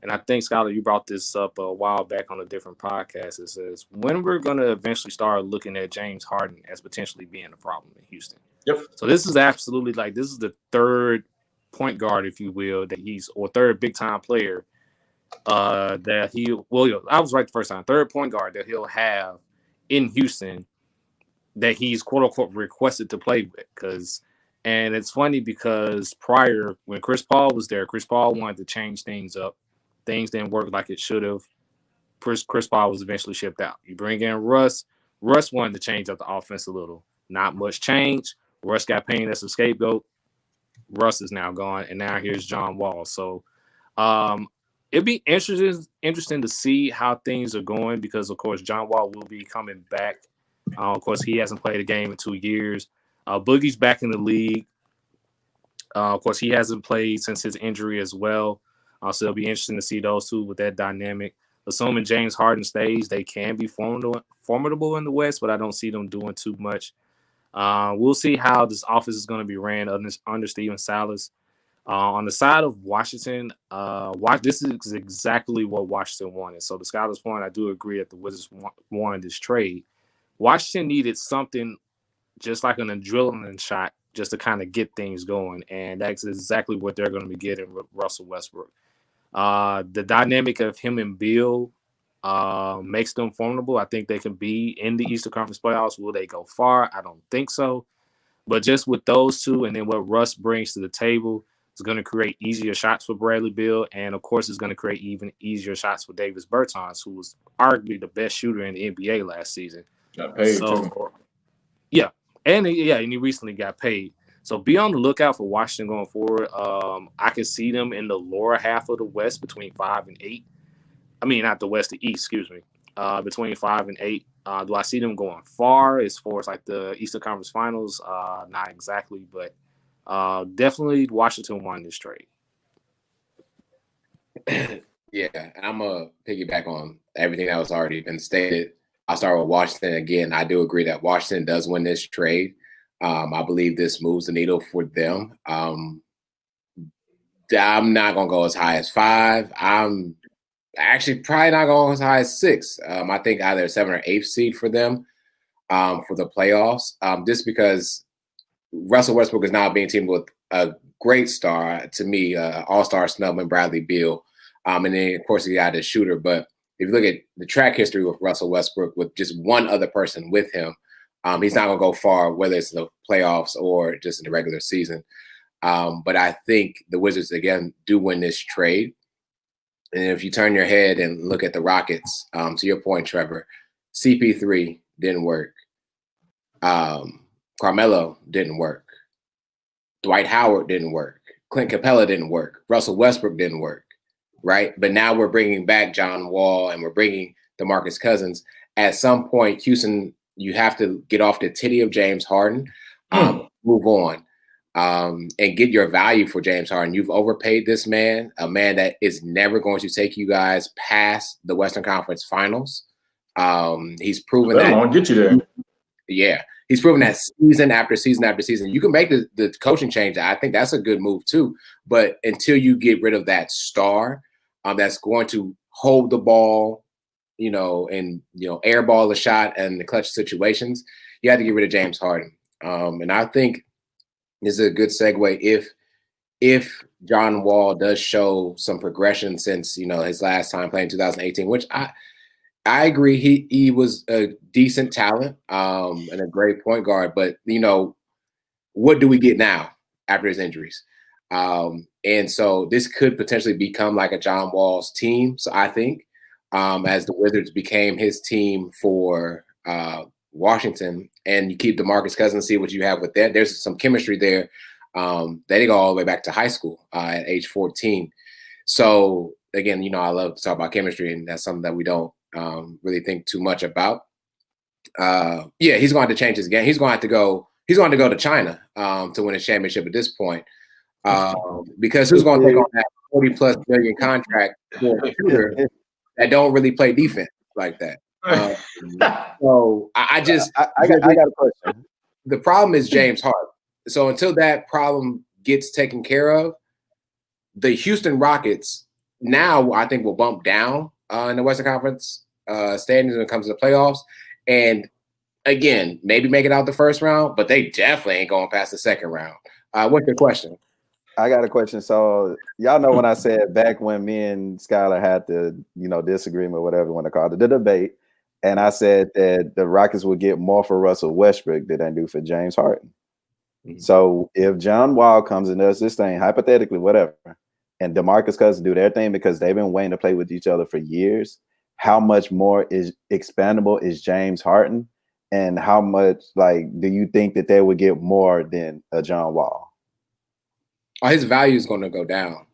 and I think, Skylar, you brought this up a while back on a different podcast. It says when we're going to eventually start looking at James Harden as potentially being a problem in Houston. Yep. So this is absolutely this is the third point guard, if you will, or third big time player I was right the first time. Third point guard that he'll have in Houston that he's quote unquote requested to play with. And it's funny because prior, when Chris Paul was there, Chris Paul wanted to change things up. Things didn't work like it should have. Chris Paul was eventually shipped out. You bring in Russ. Russ wanted to change up the offense a little. Not much change. Russ got painted as a scapegoat. Russ is now gone, and now here's John Wall. So it'd be interesting to see how things are going because, of course, John Wall will be coming back. Of course, he hasn't played a game in 2 years. Boogie's back in the league. Of course, he hasn't played since his injury as well. So it'll be interesting to see those two with that dynamic. Assuming James Harden stays, they can be formidable in the West, but I don't see them doing too much. We'll see how this offense is going to be ran under Steven Silas. On the side of Washington, this is exactly what Washington wanted. So the Scholars' point, I do agree that the Wizards wanted this trade. Washington needed something just like an adrenaline shot just to kind of get things going, and that's exactly what they're going to be getting with Russell Westbrook. The dynamic of him and Beal makes them formidable. I think they can be in the Eastern Conference playoffs. Will they go far? I don't think so. But just with those two and then what Russ brings to the table, it's going to create easier shots for Bradley Beal. And, of course, it's going to create even easier shots for Davis Bertans, who was arguably the best shooter in the NBA last season. Got paid, too. Yeah. And he recently got paid. So be on the lookout for Washington going forward. I can see them in the lower half of the West between 5 and 8. I mean, not the West, the East, excuse me. Between 5 and 8. Do I see them going far as far as like the Eastern Conference Finals? Not exactly, but definitely Washington won this trade. Yeah, and I'm going to piggyback on everything that was already been stated. I'll start with Washington again. I do agree that Washington does win this trade. I believe this moves the needle for them. I'm not going to go as high as 5. I'm actually probably not going as high as 6. I think either 7 or 8 seed for them for the playoffs. Just because Russell Westbrook is now being teamed with a great star, to me, all-star snub and Bradley Beal. And then, of course, he got a shooter. But if you look at the track history with Russell Westbrook with just one other person with him, he's not going to go far, whether it's the playoffs or just in the regular season. But I think the Wizards, again, do win this trade. And if you turn your head and look at the Rockets, to your point, Trevor, CP3 didn't work. Carmelo didn't work. Dwight Howard didn't work. Clint Capella didn't work. Russell Westbrook didn't work, right? But now we're bringing back John Wall and we're bringing DeMarcus Cousins. At some point, Houston, you have to get off the titty of James Harden, move on. And get your value for James Harden. You've overpaid this man, a man that is never going to take you guys past the Western Conference Finals. He's proven that. I'll get you there. Yeah, he's proven that season after season after season. You can make the coaching change. I think that's a good move too. But until you get rid of that star, that's going to hold the ball, and airball a shot and the clutch situations, you have to get rid of James Harden. And I think this is a good segue if John Wall does show some progression since his last time playing 2018, which I agree he was a decent talent and a great point guard, but what do we get now after his injuries? And so this could potentially become like a John Wall's team. So I think as the Wizards became his team for Washington, and you keep DeMarcus Cousins, see what you have with that. There's some chemistry there. They go all the way back to high school at age 14. So again, I love to talk about chemistry, and that's something that we don't really think too much about. He's going to change his game. He's going to go to China to win a championship at this point. Because who's going to take on that $40+ billion contract for a shooter that don't really play defense like that. So I got a question. The problem is James Harden. So until that problem gets taken care of, the Houston Rockets now I think will bump down in the Western Conference standings when it comes to the playoffs. And again, maybe make it out the first round, but they definitely ain't going past the second round. What's your question? I got a question. So y'all know when I said back when me and Skylar had the disagreement, whatever you want to call it, the debate, and I said that the Rockets would get more for Russell Westbrook than they do for James Harden. Mm-hmm. So if John Wall comes and does this thing, hypothetically, whatever, and DeMarcus Cousins do their thing because they've been waiting to play with each other for years, how much more is expandable is James Harden? And how much, do you think that they would get more than a John Wall? His value is going to go down.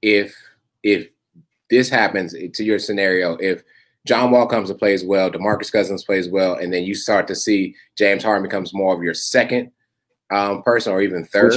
If this happens to your scenario, if John Wall comes and plays well, DeMarcus Cousins plays well, and then you start to see James Harden becomes more of your second person or even third.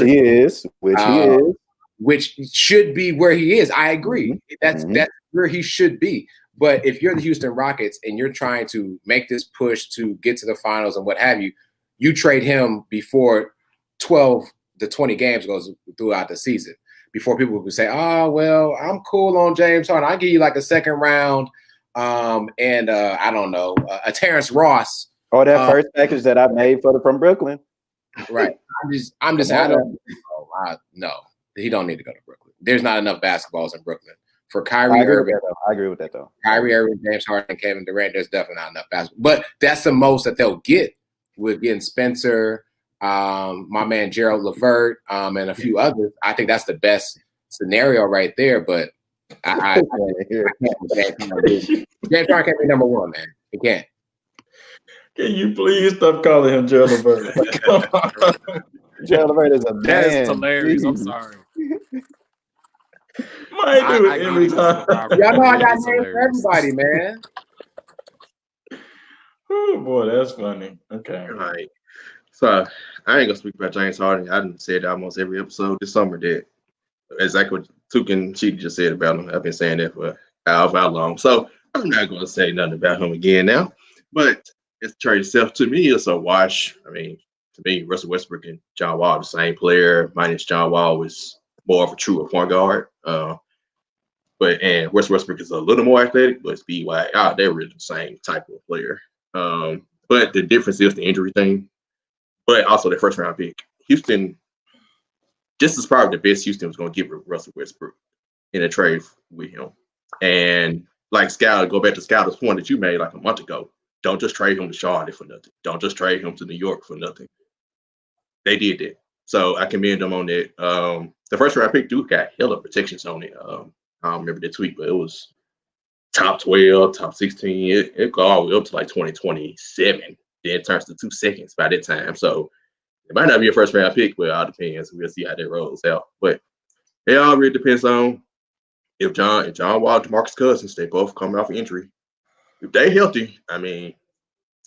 Which should be where he is. I agree. Mm-hmm. That's where he should be. But if you're the Houston Rockets and you're trying to make this push to get to the finals and what have you, you trade him before 12 to 20 games goes throughout the season. Before people would say, oh, well, I'm cool on James Harden. I'll give you like a second round and I don't know, a Terrence Ross. Or that first package that I made from Brooklyn. Right. I'm just I don't know. No, he don't need to go to Brooklyn. There's not enough basketballs in Brooklyn. For Kyrie Irving, I agree with that, though. Kyrie Irving, James Harden, Kevin Durant, there's definitely not enough basketball. But that's the most that they'll get with getting Spencer, my man Gerald Levert, and a few others. I think that's the best scenario right there. But I James Harden can't be number one, man. He can't. Can you please stop calling him Gerald Levert? Come on. Gerald Levert is a man. That's hilarious. I'm sorry. I do it every time. Y'all know I got names for everybody, man. Oh boy, that's funny. Okay. All right. So I ain't gonna speak about James Harden. I done said almost every episode this summer that exactly what Tuke and Cheetah just said about him. I've been saying that for how long. So I'm not gonna say nothing about him again now. But it's trade itself to me is a wash. I mean, to me, Russell Westbrook and John Wall the same player, minus John Wall was more of a true point guard. But Russell Westbrook is a little more athletic, but speed-wise, they're really the same type of player. But the difference is the injury thing, but also the first round pick. Houston, this is probably the best Houston was going to give Russell Westbrook in a trade with him. And like Scout, go back to Scout's point that you made like a month ago. Don't just trade him to Charlotte for nothing. Don't just trade him to New York for nothing. They did that. So I commend them on that. The first round pick do got hella protections on it. I don't remember the tweet, but it was top 12, top 16. It go all the way up to like 2027. Then it turns to 2 seconds by that time. So it might not be a first round pick, but it all depends. We'll see how that rolls out. But it all really depends on if John Wall, DeMarcus Cousins, they both coming off injury. If they healthy, I mean,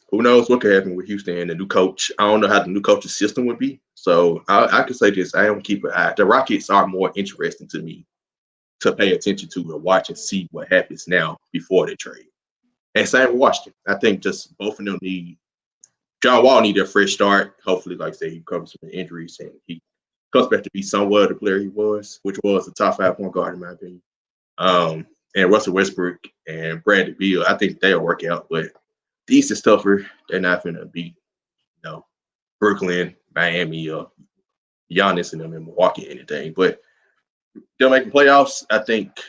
who knows what could happen with Houston and the new coach. I don't know how the new coach's system would be. So I can say this. I am keep an eye. The Rockets are more interesting to me to pay attention to and watch and see what happens now before they trade. And same with Washington. I think just both of them John Wall need a fresh start. Hopefully, like I say, he comes from injuries and he comes back to be somewhat the player he was, which was the top 5 point guard in my opinion. And Russell Westbrook and Bradley Beal, I think they'll work out, but the East is tougher. They're not going to beat, Brooklyn, Miami, or Giannis and them in Milwaukee or anything. But they'll make the playoffs. I think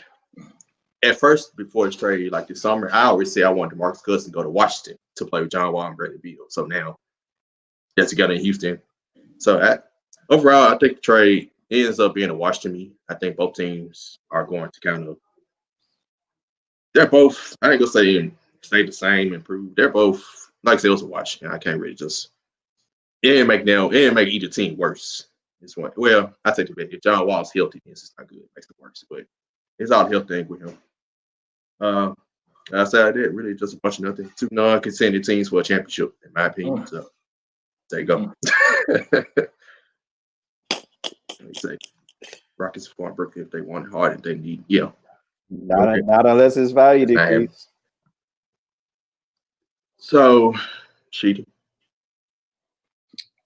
at first, before this trade, like this summer, I always say I wanted DeMarcus Cousins to go to Washington to play with John Wall and Bradley Beal. So now they're together in Houston. So overall, I think the trade ends up being a wash to me. I think both teams are going to they're both, I ain't going to stay the same, improve. They're both, like I said, it was a wash. I can't really it didn't make either team worse. Well, I take it back. If John Wall's healthy, it's not good. It makes it worse. But it's all the health thing with him. Outside of that, really just a bunch of nothing. 2 non-contending teams for a championship, in my opinion. So there you go. Let me say, Rockets for Brooklyn if they want hard and they need, Not unless it's value decrease. So, cheating.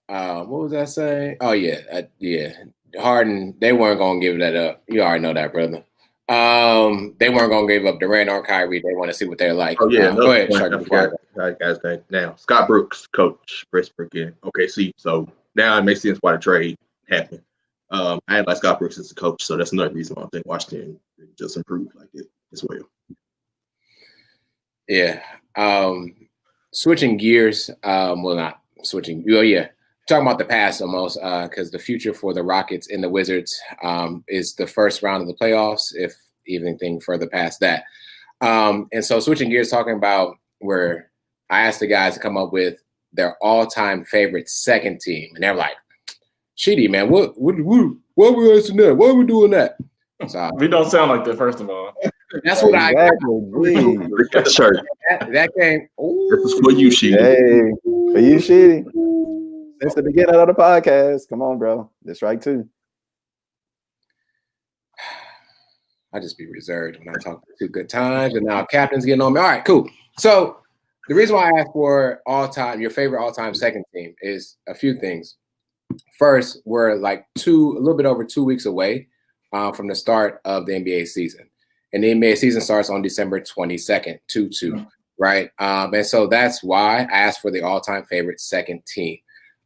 What was I saying? Oh yeah, yeah. Harden, they weren't gonna give that up. You already know that, brother. They weren't gonna give up Durant or Kyrie. They want to see what they're like. Oh yeah, go ahead, point, I forgot that guy's name. Now, Scott Brooks, coach Westbrook in OKC. So now it makes sense why the trade happened. I had like Scott Brooks as a coach, so that's another reason why I think Washington just improved like it as well. Yeah. Switching gears. Well, not switching. Oh yeah. Talking about the past almost, because the future for the Rockets and the Wizards is the first round of the playoffs, if anything further past that. And so switching gears, talking about where I asked the guys to come up with their all-time favorite second team, and they're like, "Shitty, man, what are we asking that? Why are we doing that?" So we don't sound like that, first of all. That's what I got. Get the shirt. That game. This is for you, Sheedy. Hey, for you, Sheedy. Since the beginning of the podcast. Come on, bro. That's right, too. I just be reserved when I talk to good times, and now captain's getting on me. All right, cool. So the reason why I asked for your favorite all-time second team is a few things. First, we're like a little bit over 2 weeks away from the start of the NBA season. And the NBA season starts on December 22nd, 2-2, right? And so that's why I asked for the all-time favorite second team.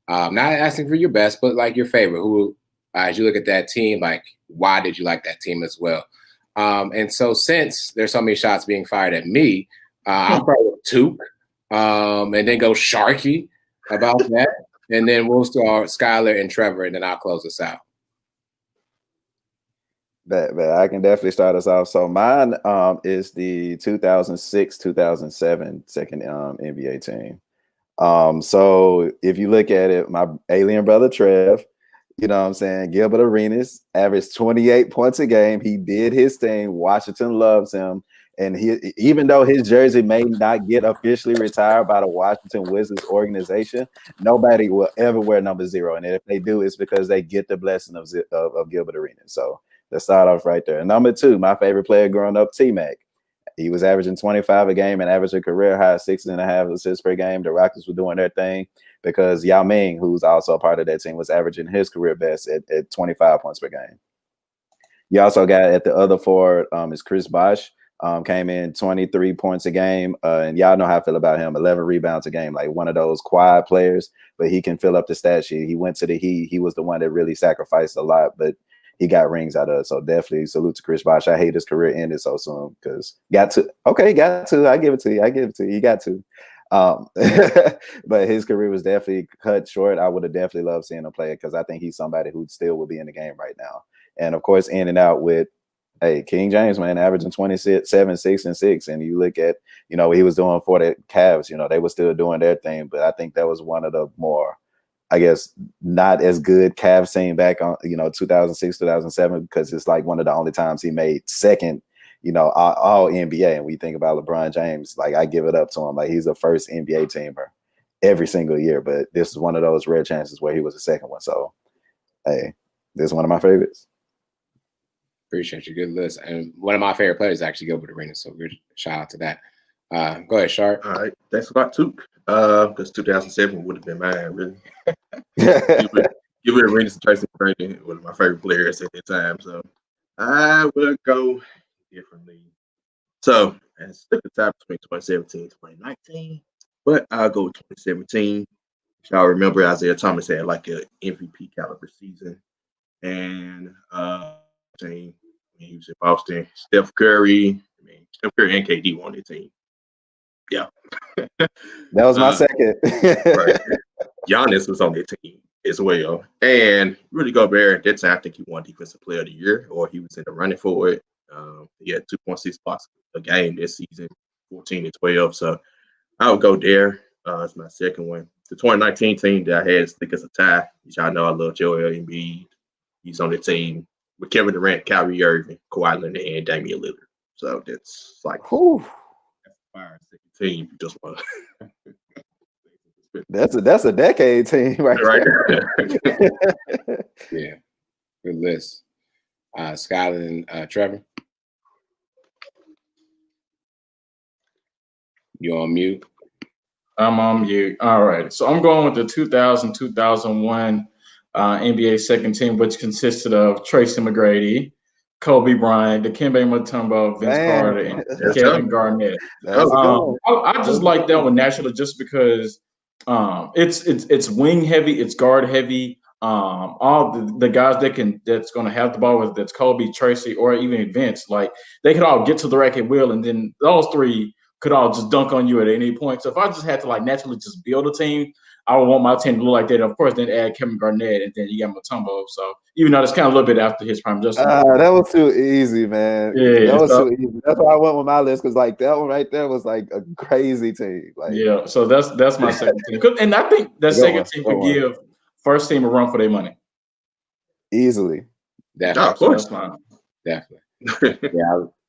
Not asking for your best, but like your favorite. Who, as you look at that team, like why did you like that team as well? And so since there's so many shots being fired at me, I'll probably Took, and then go Sharky about that, and then we'll start Skylar and Trevor, and then I'll close us out. But I can definitely start us off. So mine is the 2006-2007 second NBA team. So if you look at it, my alien brother Trev, you know what I'm saying, Gilbert Arenas averaged 28 points a game. He did his thing. Washington loves him. And he, even though his jersey may not get officially retired by the Washington Wizards organization, nobody will ever wear number 0. And if they do, it's because they get the blessing of Gilbert Arenas. So let's start off right there. And number 2, my favorite player growing up, T-Mac. He was averaging 25 a game and averaged a career high 6.5 assists per game. The Rockets were doing their thing because Yao Ming, who's also a part of that team, was averaging his career best at 25 points per game. You also got at the other forward is Chris Bosh. Came in 23 points a game. And y'all know how I feel about him. 11 rebounds a game, like one of those quiet players, but he can fill up the stat sheet. He went to the Heat. He was the one that really sacrificed a lot, but he got rings out of it. So definitely salute to Chris Bosh. I hate his career ended so soon because got to. I give it to you. He got to. But his career was definitely cut short. I would have definitely loved seeing him play it because I think he's somebody who still would be in the game right now. And of course, in and out with King James, man, averaging 27, 6, and 6. And you look at, what he was doing for the Cavs, they were still doing their thing. But I think that was one of the more, I guess, not as good Cavs team back on, 2006, 2007, because it's like one of the only times he made second, all NBA. And we think about LeBron James, like I give it up to him. Like he's the first NBA teamer every single year. But this is one of those rare chances where he was the second one. So, this is one of my favorites. Appreciate your good list. And one of my favorite players is actually Gilbert Arenas. So good shout out to that. Go ahead, Sharp. All right. Thanks a lot, Took. Because 2007 would have been mine, really. Gilbert Arenas and Tracy Brady, one of my favorite players at that time. So I will go differently. So I split the top between 2017 and 2019, but I'll go with 2017. Y'all remember Isaiah Thomas had like an MVP caliber season. And he was in Boston. Steph Curry and KD won the team. Yeah. That was my second. Right. Giannis was on the team as well. And Rudy Gobert, at that time, I think he won Defensive Player of the Year, or he was in the running for it. He had 2.6 blocks a game this season, 14 and 12. So I would go there. It's my second one. The 2019 team that I had is thick as a tie, which I know I love Joel Embiid. He's on the team with Kevin Durant, Kyrie Irving, Kawhi Leonard, and Damian Lillard. So that's like that's a fire second team. You just want that's a decade team right there. Yeah, good list. Skylar and Trevor. You on mute? I'm on mute. All right. So I'm going with the 2000-2001 NBA second team, which consisted of Tracy McGrady, Kobe Bryant, Dikembe Mutombo, Vince Carter, and That's Kevin tough. Garnett. That's a good one. I just like that one naturally just because it's wing heavy, it's guard heavy. All the guys that's gonna have the ball, whether that's Kobe, Tracy, or even Vince, like they could all get to the rack at will, and then those three could all just dunk on you at any point. So if I just had to like naturally just build a team, I would want my team to look like that. Of course, then add Kevin Garnett, and then you got Mutombo. So even though it's kind of a little bit after his prime, just That was too easy, man. Yeah, that was so- too easy. That's why I went with my list because like that one right there was like a crazy team. Like yeah. So that's my second team, and I think that Good second one, team good could one. give first team a run for their money. easily. Definitely. Oh, of course. That's mine. Definitely.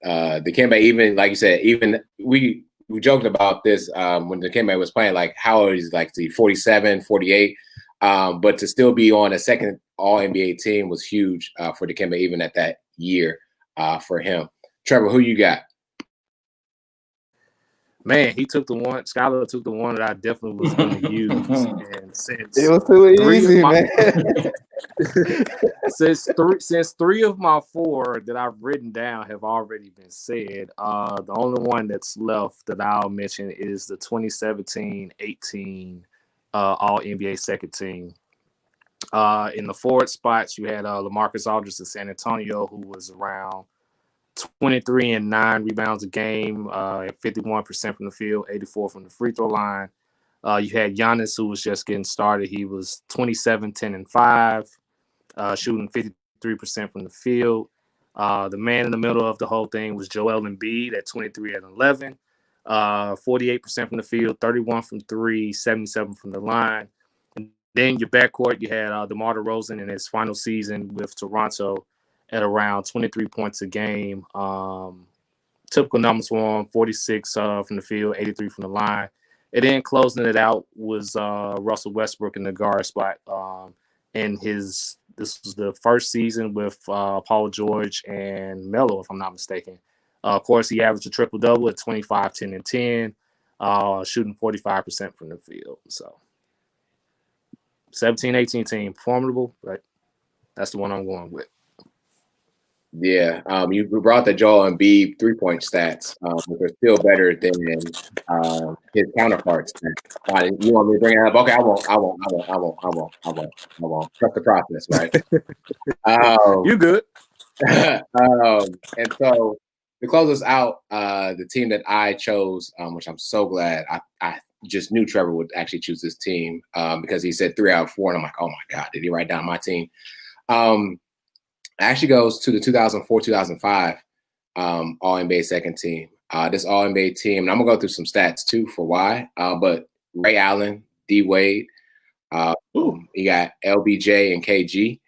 Dikembe, even like you said, even we joked about this when Dikembe was playing, like how old is like 47, 48. But to still be on a second all NBA team was huge for Dikembe, even at that year for him. Trevor, who you got? Man, he took the one. Skylar took the one that I definitely was going to use. And since It was too easy, man. since three of my four that I've written down have already been said, the only one that's left that I'll mention is the 2017-18 All NBA second team. In the forward spots, you had LaMarcus Aldridge of San Antonio, who was around 23 and 9 rebounds a game, at 51% from the field, 84 from the free throw line. You had Giannis, who was just getting started. He was 27, 10, and 5, shooting 53% from the field. The man in the middle of the whole thing was Joel Embiid at 23 and 11, 48% from the field, 31 from 3, 77 from the line. And then your backcourt, you had DeMar DeRozan in his final season with Toronto at around 23 points a game. Typical numbers for him, 46 from the field, 83 from the line. And then closing it out was Russell Westbrook in the guard spot. This was the first season with Paul George and Melo, if I'm not mistaken. Of course, he averaged a triple-double at 25, 10, and 10, shooting 45% from the field. So 17-18 team, formidable, but that's the one I'm going with. Yeah, you brought the Joel Embiid 3-point stats, which are still better than his counterparts. You want me to bring it up? Okay, I won't. Trust the process, right? You good? And so to close us out, the team that I chose, which I'm so glad, I just knew Trevor would actually choose this team because he said 3 out of 4, and I'm like, oh my God, did he write down my team? Actually goes to the 2004-2005 All-NBA second team. This All-NBA team, and I'm going to go through some stats too for why, but Ray Allen, D. Wade, you got LBJ and KG,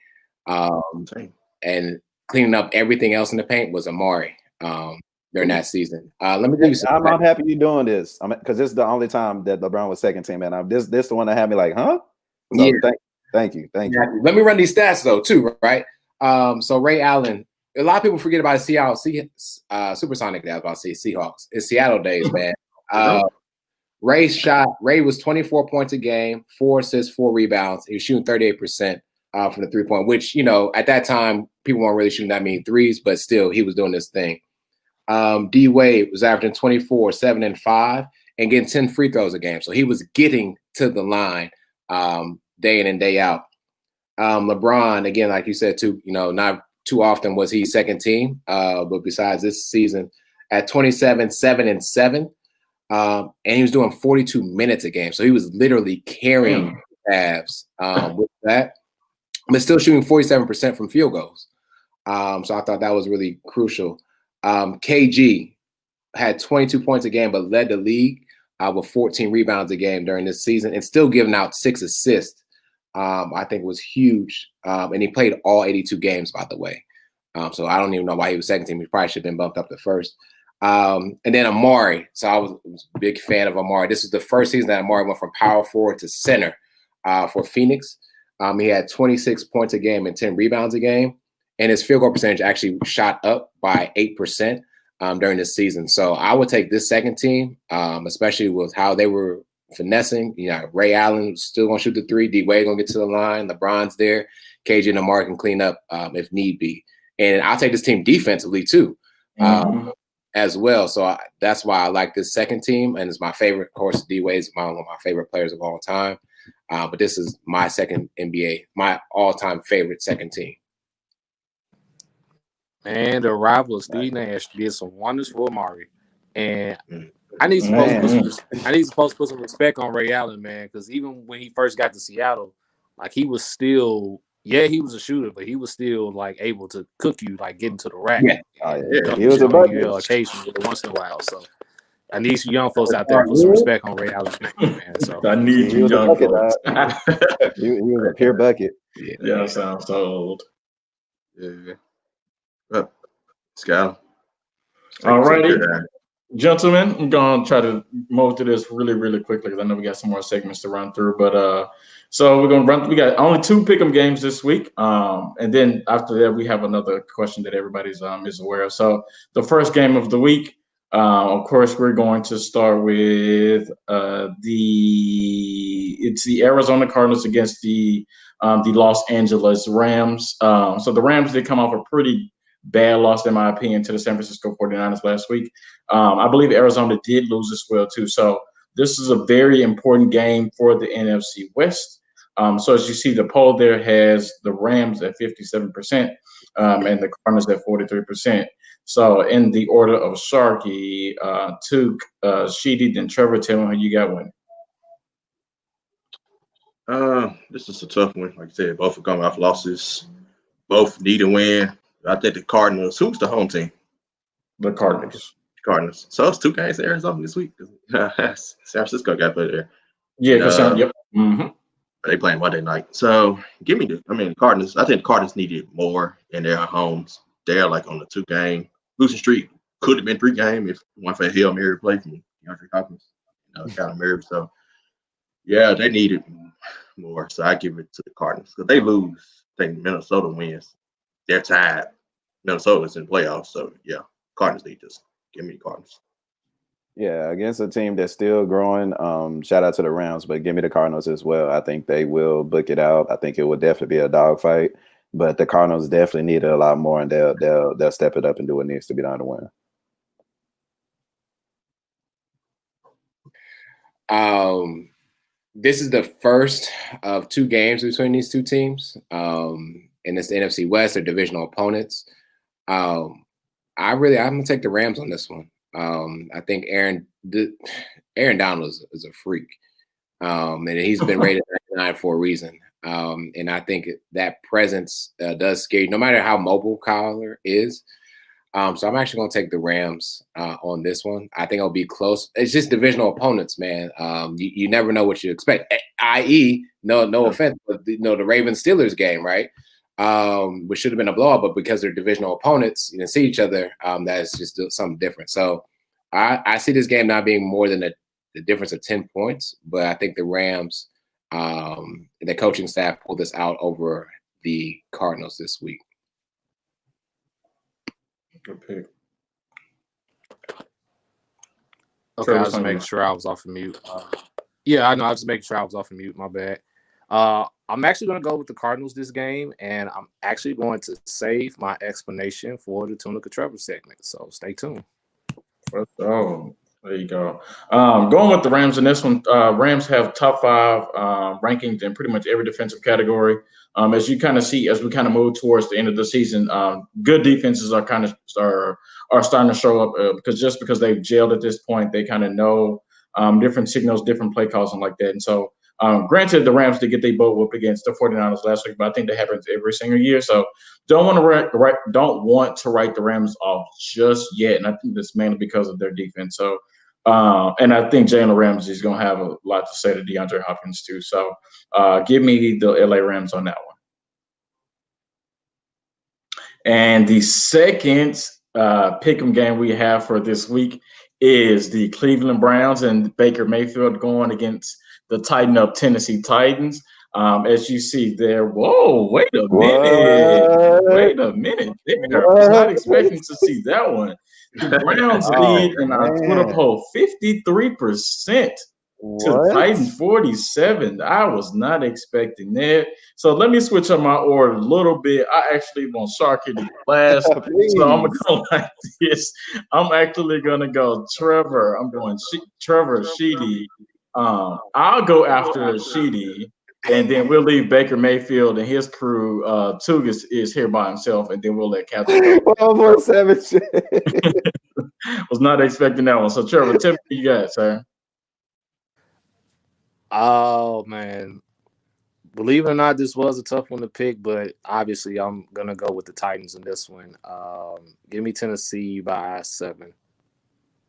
and cleaning up everything else in the paint was Amari during that season. Let me give you some I'm happy you're doing this because this is the only time that LeBron was second team, and this the one that had me like, huh? So yeah. Thank you. Let me run these stats though too, right? So Ray Allen, a lot of people forget about Seattle Supersonic. I was about to say Seahawks. It's Seattle days, man. Ray was 24 points a game, 4 assists, 4 rebounds. He was shooting 38% from the 3-point, which, at that time, people weren't really shooting that many threes, but still, he was doing this thing. D. Wade was averaging 24, 7, and 5, and getting 10 free throws a game. So he was getting to the line day in and day out. LeBron, again, like you said, too, not too often was he second team, but besides this season, at 27, 7, and 7, and he was doing 42 minutes a game. So he was literally carrying the Cavs with that, but still shooting 47% from field goals. So I thought that was really crucial. KG had 22 points a game, but led the league with 14 rebounds a game during this season and still giving out 6 assists. I think was huge. And he played all 82 games, by the way. So I don't even know why he was second team. He probably should have been bumped up to first. And then Amari. So I was a big fan of Amari. This is the first season that Amari went from power forward to center for Phoenix. He had 26 points a game and 10 rebounds a game. And his field goal percentage actually shot up by 8%. during this season. So I would take this second team, especially with how they were finessing. You know, Ray Allen still going to shoot the three. D-Wade going to get to the line. LeBron's there. KJ and Lamar can clean up if need be. And I'll take this team defensively too, as well. So that's why I like this second team. And it's my favorite. Of course, D-Wade's one of my favorite players of all time. But this is my second NBA, my all-time favorite second team. And the arrival of Steve Nash did some wonders for Amari. And I need supposed to put some respect on Ray Allen, man, because even when he first got to Seattle, like he was still, he was a shooter, but he was still like able to cook you, like get into the rack. He was a bucket. Occasionally, once in a while. So I need you young folks out there to put some respect on Ray Allen's name, man. So I need you young folks. He was a pure bucket. Yeah, sounds so old. Yeah. Well, Scott. All righty. Gentlemen, I'm going to try to move to this really, really quickly because I know we got some more segments to run through. But so we're going to run. We got only 2 pick'em games this week. And then after that, we have another question that everybody's is aware of. So the first game of the week, of course, we're going to start with the Arizona Cardinals against the Los Angeles Rams. So the Rams did come off a pretty bad loss, in my opinion, to the San Francisco 49ers last week. I believe Arizona did lose as well, too. So this is a very important game for the NFC West. So as you see, the poll there has the Rams at 57% and the Cardinals at 43%. So in the order of Sharky, Took, Sheedy, then Trevor, tell me who you got winning. This is a tough one. Like I said, both are coming off losses. Both need a win. I think the Cardinals. Who's the home team? The Cardinals. So it's 2 games in Arizona this week. San Francisco got played there. Yeah, yep. Mm-hmm. They playing Monday night. So give me the Cardinals. I think the Cardinals needed more in their homes. They're like on the 2-game losing streak. Could have been 3-game if one for a Hail Mary play from DeAndre Hopkins. Kind of Mary. So yeah, they needed more. So I give it to the Cardinals. Because they lose, I think Minnesota wins. They're tied. Minnesota's in playoffs. So yeah, Cardinals need this. Give me the Cardinals. Yeah, against a team that's still growing. Shout out to the Rams, but give me the Cardinals as well. I think they will book it out. I think it will definitely be a dogfight, but the Cardinals definitely need it a lot more, and they'll step it up and do what needs to be done to win. This is the first of 2 games between these 2 teams, and it's the NFC West. They're divisional opponents. I'm gonna take the Rams on this one. I think Aaron Donald is a freak, and he's been rated 99 for a reason. And I think that presence does scare you, no matter how mobile Kyler is. So I'm actually going to take the Rams on this one. I think it'll be close. It's just divisional opponents, man. You never know what you expect. I.e., no offense, but the Ravens-Steelers game, right? Which should have been a blowout, but because they're divisional opponents, you can see each other. That's just something different. So I see this game not being more than the difference of 10 points, but I think the Rams, the coaching staff pulled this out over the Cardinals this week. Good pick. Okay, I was just making sure I was off of mute. I know. I was just making sure I was off of mute. My bad. I'm actually going to go with the Cardinals this game, and I'm actually going to save my explanation for the Tunica Trevor segment. So stay tuned. Oh, there you go. Going with the Rams in this one. Rams have top 5 rankings in pretty much every defensive category. As you kind of see, as we kind of move towards the end of the season, good defenses are starting to show up because they've gelled at this point. They kind of know different signals, different play calls, and like that. And so, granted, the Rams did get their butt whooped against the 49ers last week, but I think that happens every single year. So don't want to write the Rams off just yet. And I think that's mainly because of their defense. So, and I think Jalen Ramsey is going to have a lot to say to DeAndre Hopkins too. So give me the LA Rams on that one. And the second pick'em game we have for this week is the Cleveland Browns and Baker Mayfield going against the Titan up Tennessee Titans. As you see there, whoa, wait a minute there. I was not expecting to see that one. The Browns lead in our Twitter poll 53% to Titans 47. I was not expecting that. So let me switch up my order a little bit. I actually want Sharky to last. So I'm going to go like this. I'm actually going to go Trevor. I'm going Trevor Sheedy. I'll go after Sheedy. And then we'll leave Baker Mayfield and his crew. Tugas is here by himself, and then we'll let Captain go. 1.7. Was not expecting that one. So, Trevor, tell me what you got, sir. Oh, man. Believe it or not, this was a tough one to pick, but obviously I'm going to go with the Titans in this one. Give me Tennessee by 7.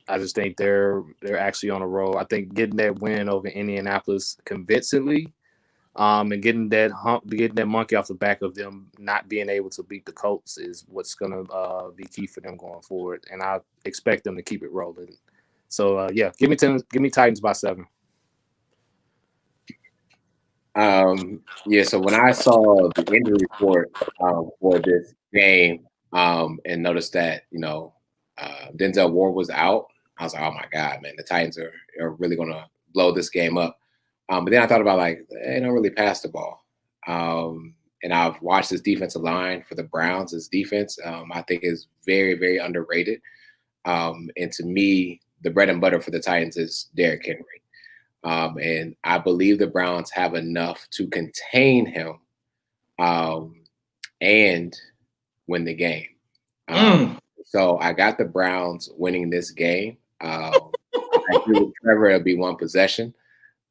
I just think they're actually on a roll. I think getting that win over Indianapolis convincingly, and getting that monkey off the back of them not being able to beat the Colts is what's going to be key for them going forward. And I expect them to keep it rolling. So, yeah, give me Titans by 7. So when I saw the injury report for this game and noticed that, Denzel Ward was out, I was like, oh my God, man, the Titans are really going to blow this game up. But then I thought about they don't really pass the ball. And I've watched this defensive line for the Browns. This defense, I think, is very, very underrated. And to me, the bread and butter for the Titans is Derrick Henry. And I believe the Browns have enough to contain him and win the game. So I got the Browns winning this game. I agree with Trevor, it'll be one possession.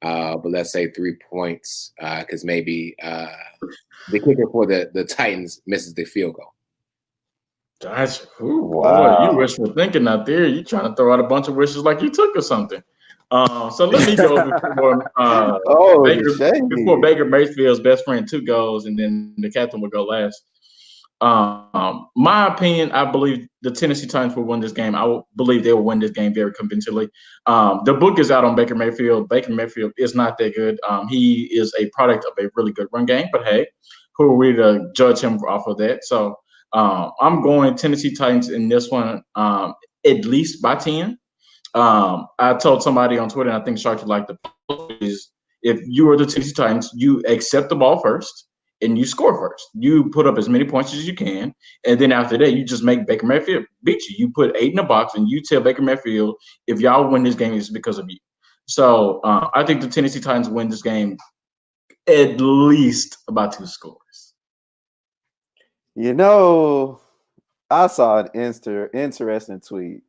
But let's say 3 points because maybe the kicker for the Titans misses the field goal. Gotcha. Wow. Boy, you wishful thinking out there. You trying to throw out a bunch of wishes like you took or something. So let me go before Baker Mayfield's best friend 2 goes, and then the captain will go last. My opinion, I believe the Tennessee Titans will win this game. I believe they will win this game very convincingly. The book is out on Baker Mayfield. Baker Mayfield is not that good. He is a product of a really good run game, but hey, who are we to judge him off of that? So I'm going Tennessee Titans in this one, at least by 10. I told somebody on Twitter, and I think Sharky liked the post, is if you are the Tennessee Titans, you accept the ball first and you score first. You put up as many points as you can, and then after that, you just make Baker Mayfield beat you. You put 8 in the box, and you tell Baker Mayfield, if y'all win this game, it's because of you. So I think the Tennessee Titans win this game at least about 2 scores. I saw an interesting tweet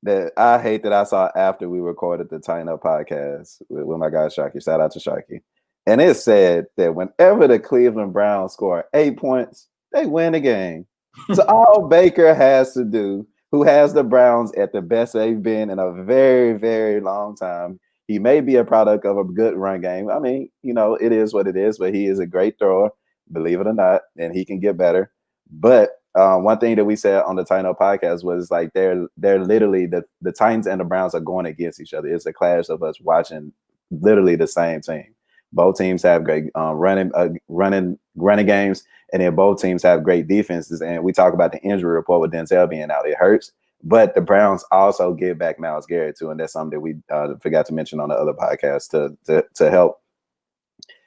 that I hate that I saw after we recorded the Tighten Up podcast with my guy Sharky. Shout out to Sharky. And it said that whenever the Cleveland Browns score 8 points, they win the game. So all Baker has to do, who has the Browns at the best they've been in a very, very long time, he may be a product of a good run game. I mean, it is what it is, but he is a great thrower, believe it or not, and he can get better. But one thing that we said on the Tighten Up podcast was they're literally the Titans and the Browns are going against each other. It's a clash of us watching literally the same team. Both teams have great running games, and then both teams have great defenses. And we talk about the injury report with Denzel being out; it hurts. But the Browns also give back Myles Garrett too, and that's something that we forgot to mention on the other podcast to help.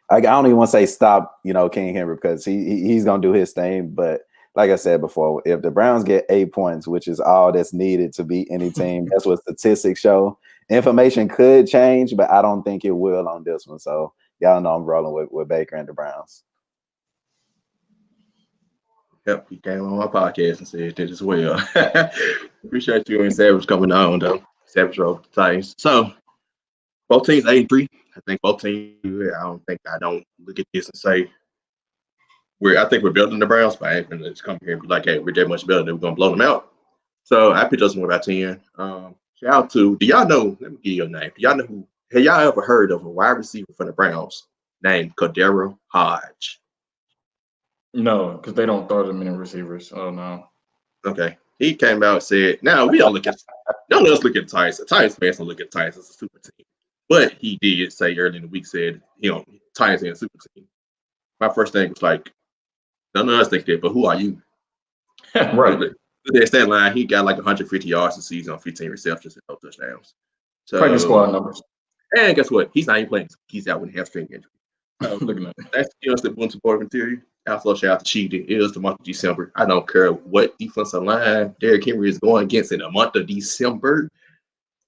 I don't even want to say stop, King Henry, because he's gonna do his thing, but like I said before, if the Browns get 8 points, which is all that's needed to beat any team, that's what statistics show. Information could change, but I don't think it will on this one. So y'all know I'm rolling with Baker and the Browns. Yep, he came on my podcast and said that as well. Appreciate you and Savage coming on, though. Savage wrote the Titans. So both teams 8-3. I think both teams. I don't look at this and say I think we're building the Browns, but I ain't gonna just come here and be like, hey, we're that much better, we're gonna blow them out. So I picked us more about 10. Shout out to, do y'all know, let me give you a name. Do y'all know have y'all ever heard of a wide receiver for the Browns named Cordero Hodge? No, because they don't throw them many receivers. Oh no. Okay. He came out and said, now we don't look at don't let us look at the Titans. The Titans fans don't look at the Titans as a super team. But he did say early in the week, said, Titans ain't a super team. My first thing was like, none of us think that, but who are you? Right. With that stat line, he got like 150 yards this season on 15 receptions and no touchdowns. So, Practice squad numbers. And guess what? He's not even playing. He's out with a hamstring injury. So Look at that. that's just the boom support material. Also, shout out to Cheating. It is the month of December. I don't care what defensive line Derrick Henry is going against in the month of December.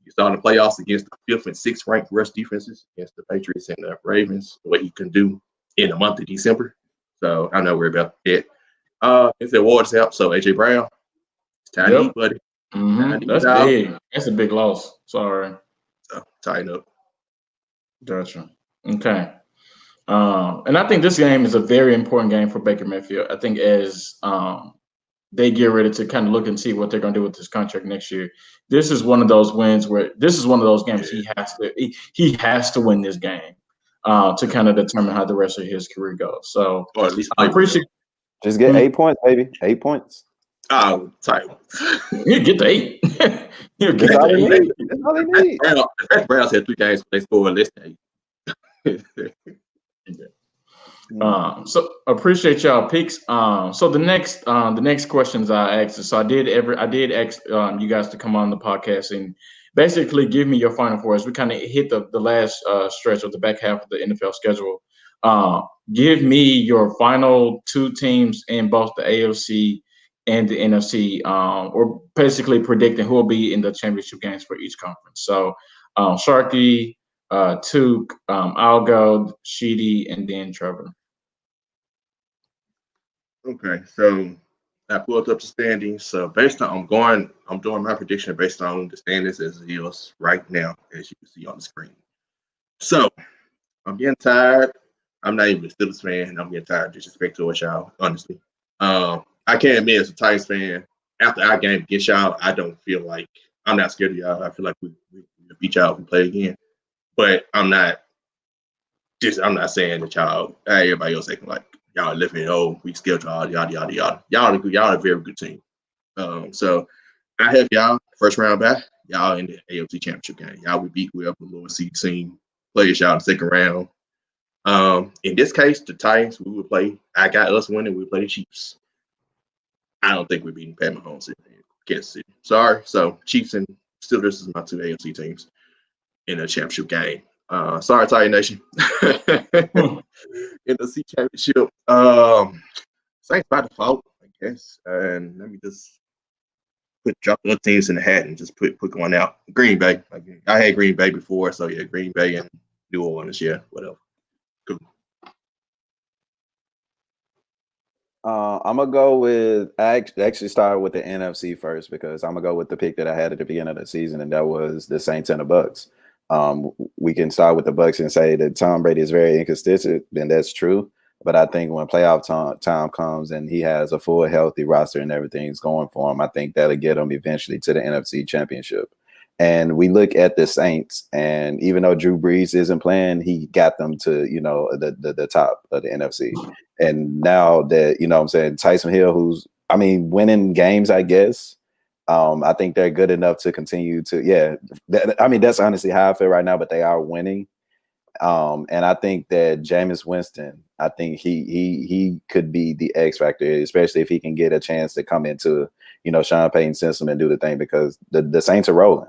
You saw the playoffs against the 5th and 6th ranked rush defenses against the Patriots and the Ravens, what he can do in the month of December. So I'm not worried about that. If the awards out, so AJ Brown, it's time to eat, buddy. That's big. That's a big loss. Sorry. So tighten up. Gotcha. Okay. And I think this game is a very important game for Baker Mayfield. I think as they get ready to kind of look and see what they're going to do with this contract next year, this is one of those wins where this is one of those games he has to win this game to kind of determine how the rest of his career goes. So or at least I appreciate. Just get 8 points, baby. 8 points. Oh, tight. You get the 8. You get That's all they the 8. need. That's all they need. The Browns had 3 games they scored less than 8. So appreciate y'all picks. So the next questions I asked. So I did ask you guys to come on the podcast and basically give me your final four as we kind of hit the last stretch of the back half of the NFL schedule. Give me your final 2 teams in both the AFC and the NFC, or basically predicting who will be in the championship games for each conference. So Sharky, Took, I'll go, Sheedy, and then Trevor. Okay, so I pulled up the standings. So based on I'm doing my prediction based on the standings as it is right now, as you can see on the screen. So I'm getting tired. I'm not even a Steelers fan. I'm getting tired of disrespect to y'all, honestly. I can't admit as a Titans fan, after our game against y'all, I don't feel like I'm not scared of y'all. I feel like we beat y'all if we play again. But I'm not saying that everybody else acting like y'all living, we scared y'all, yada, yada, yada. Y'all a very good team. So I have y'all first round back, y'all in the AFC Championship game. Y'all would beat whoever the lower seed team plays y'all in the second round. In this case, the Titans, we would play. I got us winning. We play the Chiefs. I don't think we're beating Pat Mahomes in Kansas City. Sorry. So Chiefs and Steelers is my 2 AFC teams in the championship game. Sorry, Titan Nation. In the C championship, Saints by default, I guess. And let me just drop the other teams in the hat and just put one out. Green Bay. I had Green Bay before, so yeah, Green Bay and New Orleans. Yeah, whatever. Cool. I'm gonna go with. I actually started with the NFC first because I'm gonna go with the pick that I had at the beginning of the season, and that was the Saints and the Bucks. We can start with the Bucks and say that Tom Brady is very inconsistent, and that's true. But I think when playoff time comes and he has a full healthy roster and everything's going for him, I think that'll get him eventually to the NFC Championship. And we look at the Saints, and even though Drew Brees isn't playing, he got them to, the top of the NFC. And now that, what I'm saying, Tyson Hill, who's, winning games, I guess, I think they're good enough to continue to, that's honestly how I feel right now, but they are winning. And I think that Jameis Winston, I think he could be the X factor, especially if he can get a chance to come into, Sean Payton's system and do the thing, because the Saints are rolling.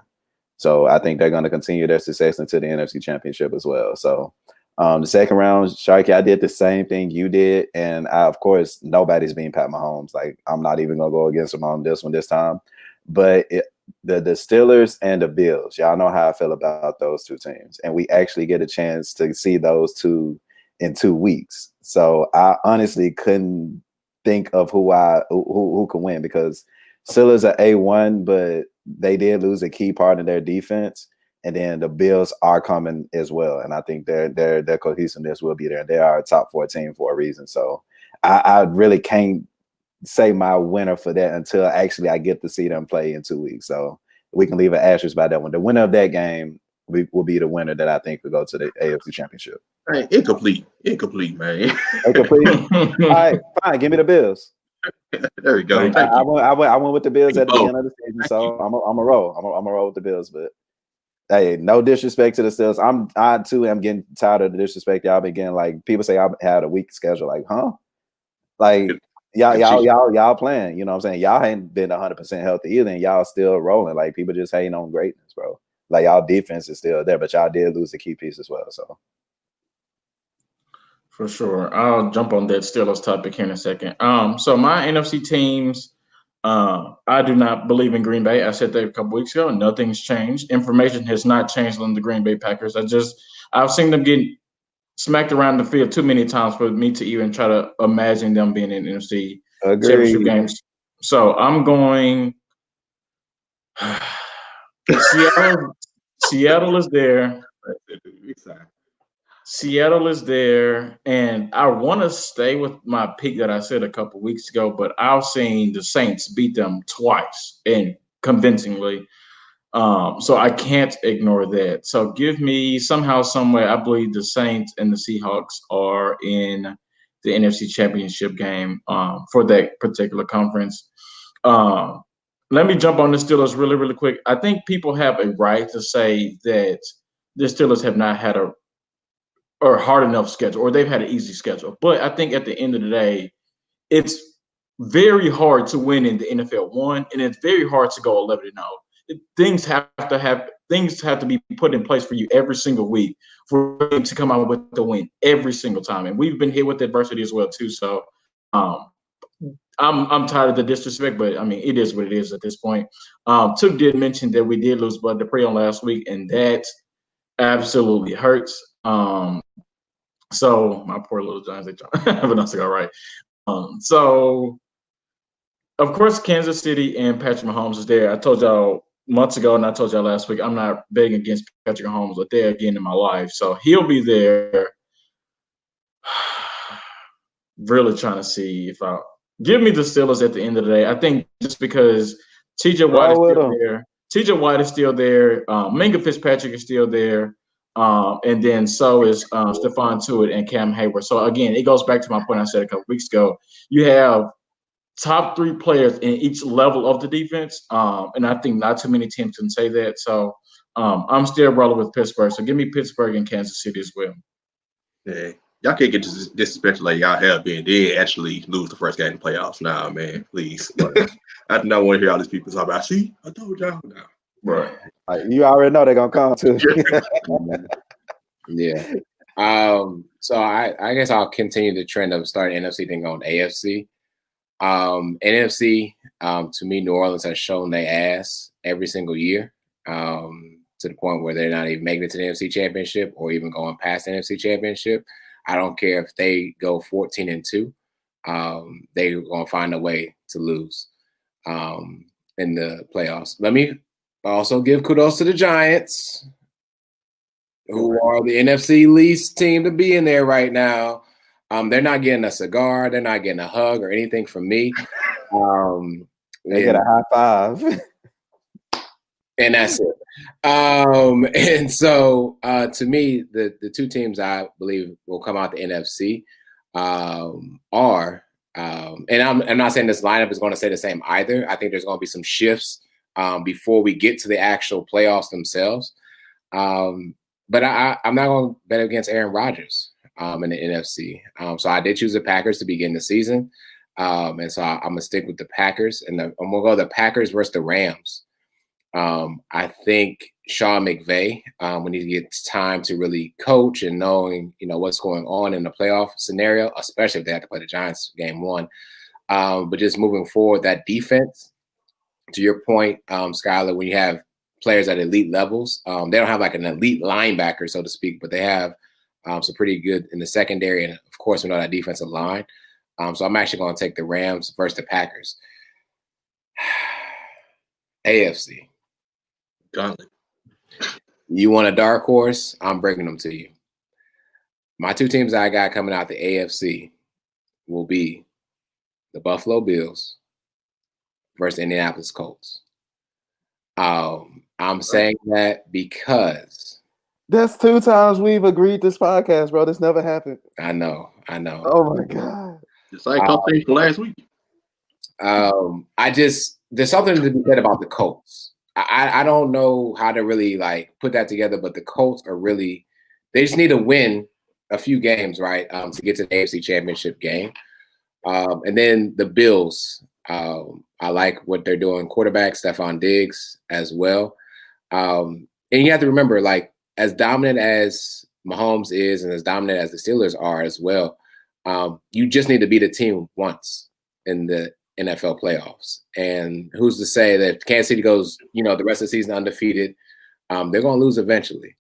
So I think they're going to continue their success into the NFC Championship as well. So the second round, Sharky, I did the same thing you did. And of course, nobody's being Pat Mahomes. Like, I'm not even going to go against him on this one this time. But the Steelers and the Bills, y'all know how I feel about those 2 teams. And we actually get a chance to see those 2 in 2 weeks. So I honestly couldn't think of who could win, because Steelers are A1, but they did lose a key part of their defense. And then the Bills are coming as well. And I think their cohesiveness will be there. They are a top 4 team for a reason. So I really can't say my winner for that until actually I get to see them play in 2 weeks. So we can leave an asterisk by that one. The winner of that game will be the winner that I think will go to the AFC Championship. Hey, incomplete, man. Incomplete. All right, fine. Give me the Bills. There we go. I went with the Bills at the beginning of the season, so I'm a roll. I'm a roll with the Bills, but Hey, no disrespect to the Steelers. I too am getting tired of the disrespect y'all been getting. Like people say I had a weak schedule. Like, huh? Like y'all playing. You know what I'm saying? Y'all ain't been 100% healthy either, and y'all still rolling. Like people just hating on greatness, bro. Like y'all defense is still there, but y'all did lose the key piece as well. So For sure. I'll jump on that Steelers topic here in a second. So my NFC teams, I do not believe in Green Bay. I said that a couple weeks ago. Nothing's changed. Information has not changed on the Green Bay Packers. I've seen them get smacked around the field too many times for me to even try to imagine them being in NFC championship games. So I'm going. Seattle is there. Seattle is there, and I want to stay with my pick that I said a couple weeks ago, but I've seen the Saints beat them twice and convincingly. So I can't ignore that. So give me somehow, some way, I believe the Saints and the Seahawks are in the NFC Championship game for that particular conference. Let me jump on the Steelers really, really quick. I think people have a right to say that the Steelers have not had a hard enough schedule, or they've had an easy schedule. But I think at the end of the day, it's very hard to win in the NFL one, and it's very hard to go 11-0. Things have to be put in place for you every single week for them to come out with the win every single time. And we've been hit with adversity as well too. So I'm tired of the disrespect, but I mean it is what it is at this point. Took did mention that we did lose Bud Dupree on last week, and that absolutely hurts. So my poor little Giants, but that's all right. So of course, Kansas City and Patrick Mahomes is there. I told y'all months ago, and I told y'all last week, I'm not betting against Patrick Mahomes a day again in my life. So he'll be there. Really trying to see if I'll give me the Steelers at the end of the day. I think just because TJ Watt is still there. TJ Watt is still there. Minka Fitzpatrick is still there. And then so is Stephon Tuitt and Cam Hayward. So again, it goes back to my point I said a couple weeks ago. You have top three players in each level of the defense. And I think not too many teams can say that. So I'm still rolling with Pittsburgh. So give me Pittsburgh and Kansas City as well. Yeah. Y'all can't get disrespectful like y'all have been. They actually lose the first game in the playoffs now, man. Please. I do not want to hear all these people talk about, see, I told y'all now. Right. You already know they're going to come too. Yeah. So I guess I'll continue the trend of starting NFC then going AFC. NFC, to me, New Orleans has shown their ass every single year, to the point where they're not even making it to the NFC Championship or even going past the NFC Championship. I don't care if they go 14-2. They're going to find a way to lose in the playoffs. Let me also give kudos to the Giants, who are the NFC least team to be in there right now. They're not getting a cigar. They're not getting a hug or anything from me. They get a high five. And that's it. And so to me, the two teams I believe will come out the NFC are, and I'm not saying this lineup is going to stay the same either. I think there's going to be some shifts before we get to the actual playoffs themselves. But I'm not going to bet against Aaron Rodgers in the NFC. So I did choose the Packers to begin the season. And so I'm going to stick with the Packers. And I'm going to go the Packers versus the Rams. I think Sean McVay, when he gets time to really coach and knowing, what's going on in the playoff scenario, especially if they have to play the Giants game one. But just moving forward, that defense, to your point, Skylar, when you have players at elite levels, they don't have like an elite linebacker, so to speak, but they have some pretty good in the secondary. And of course, we know that defensive line. So I'm actually going to take the Rams versus the Packers. AFC. Gauntlet. You want a dark horse? I'm bringing them to you. My two teams I got coming out the AFC will be the Buffalo Bills versus Indianapolis Colts. I'm saying that because that's 2 times we've agreed this podcast, bro. This never happened. I know. Oh my God. Just like from last week. There's something to be said about the Colts. I don't know how to really like put that together, but the Colts are really they just need to win a few games, right, to get to the AFC Championship game. And then the Bills, I like what they're doing. Quarterback Stephon Diggs as well. And you have to remember, like, as dominant as Mahomes is and as dominant as the Steelers are as well, you just need to beat a team once in the NFL playoffs. And who's to say that if Kansas City goes, the rest of the season undefeated, they're going to lose eventually.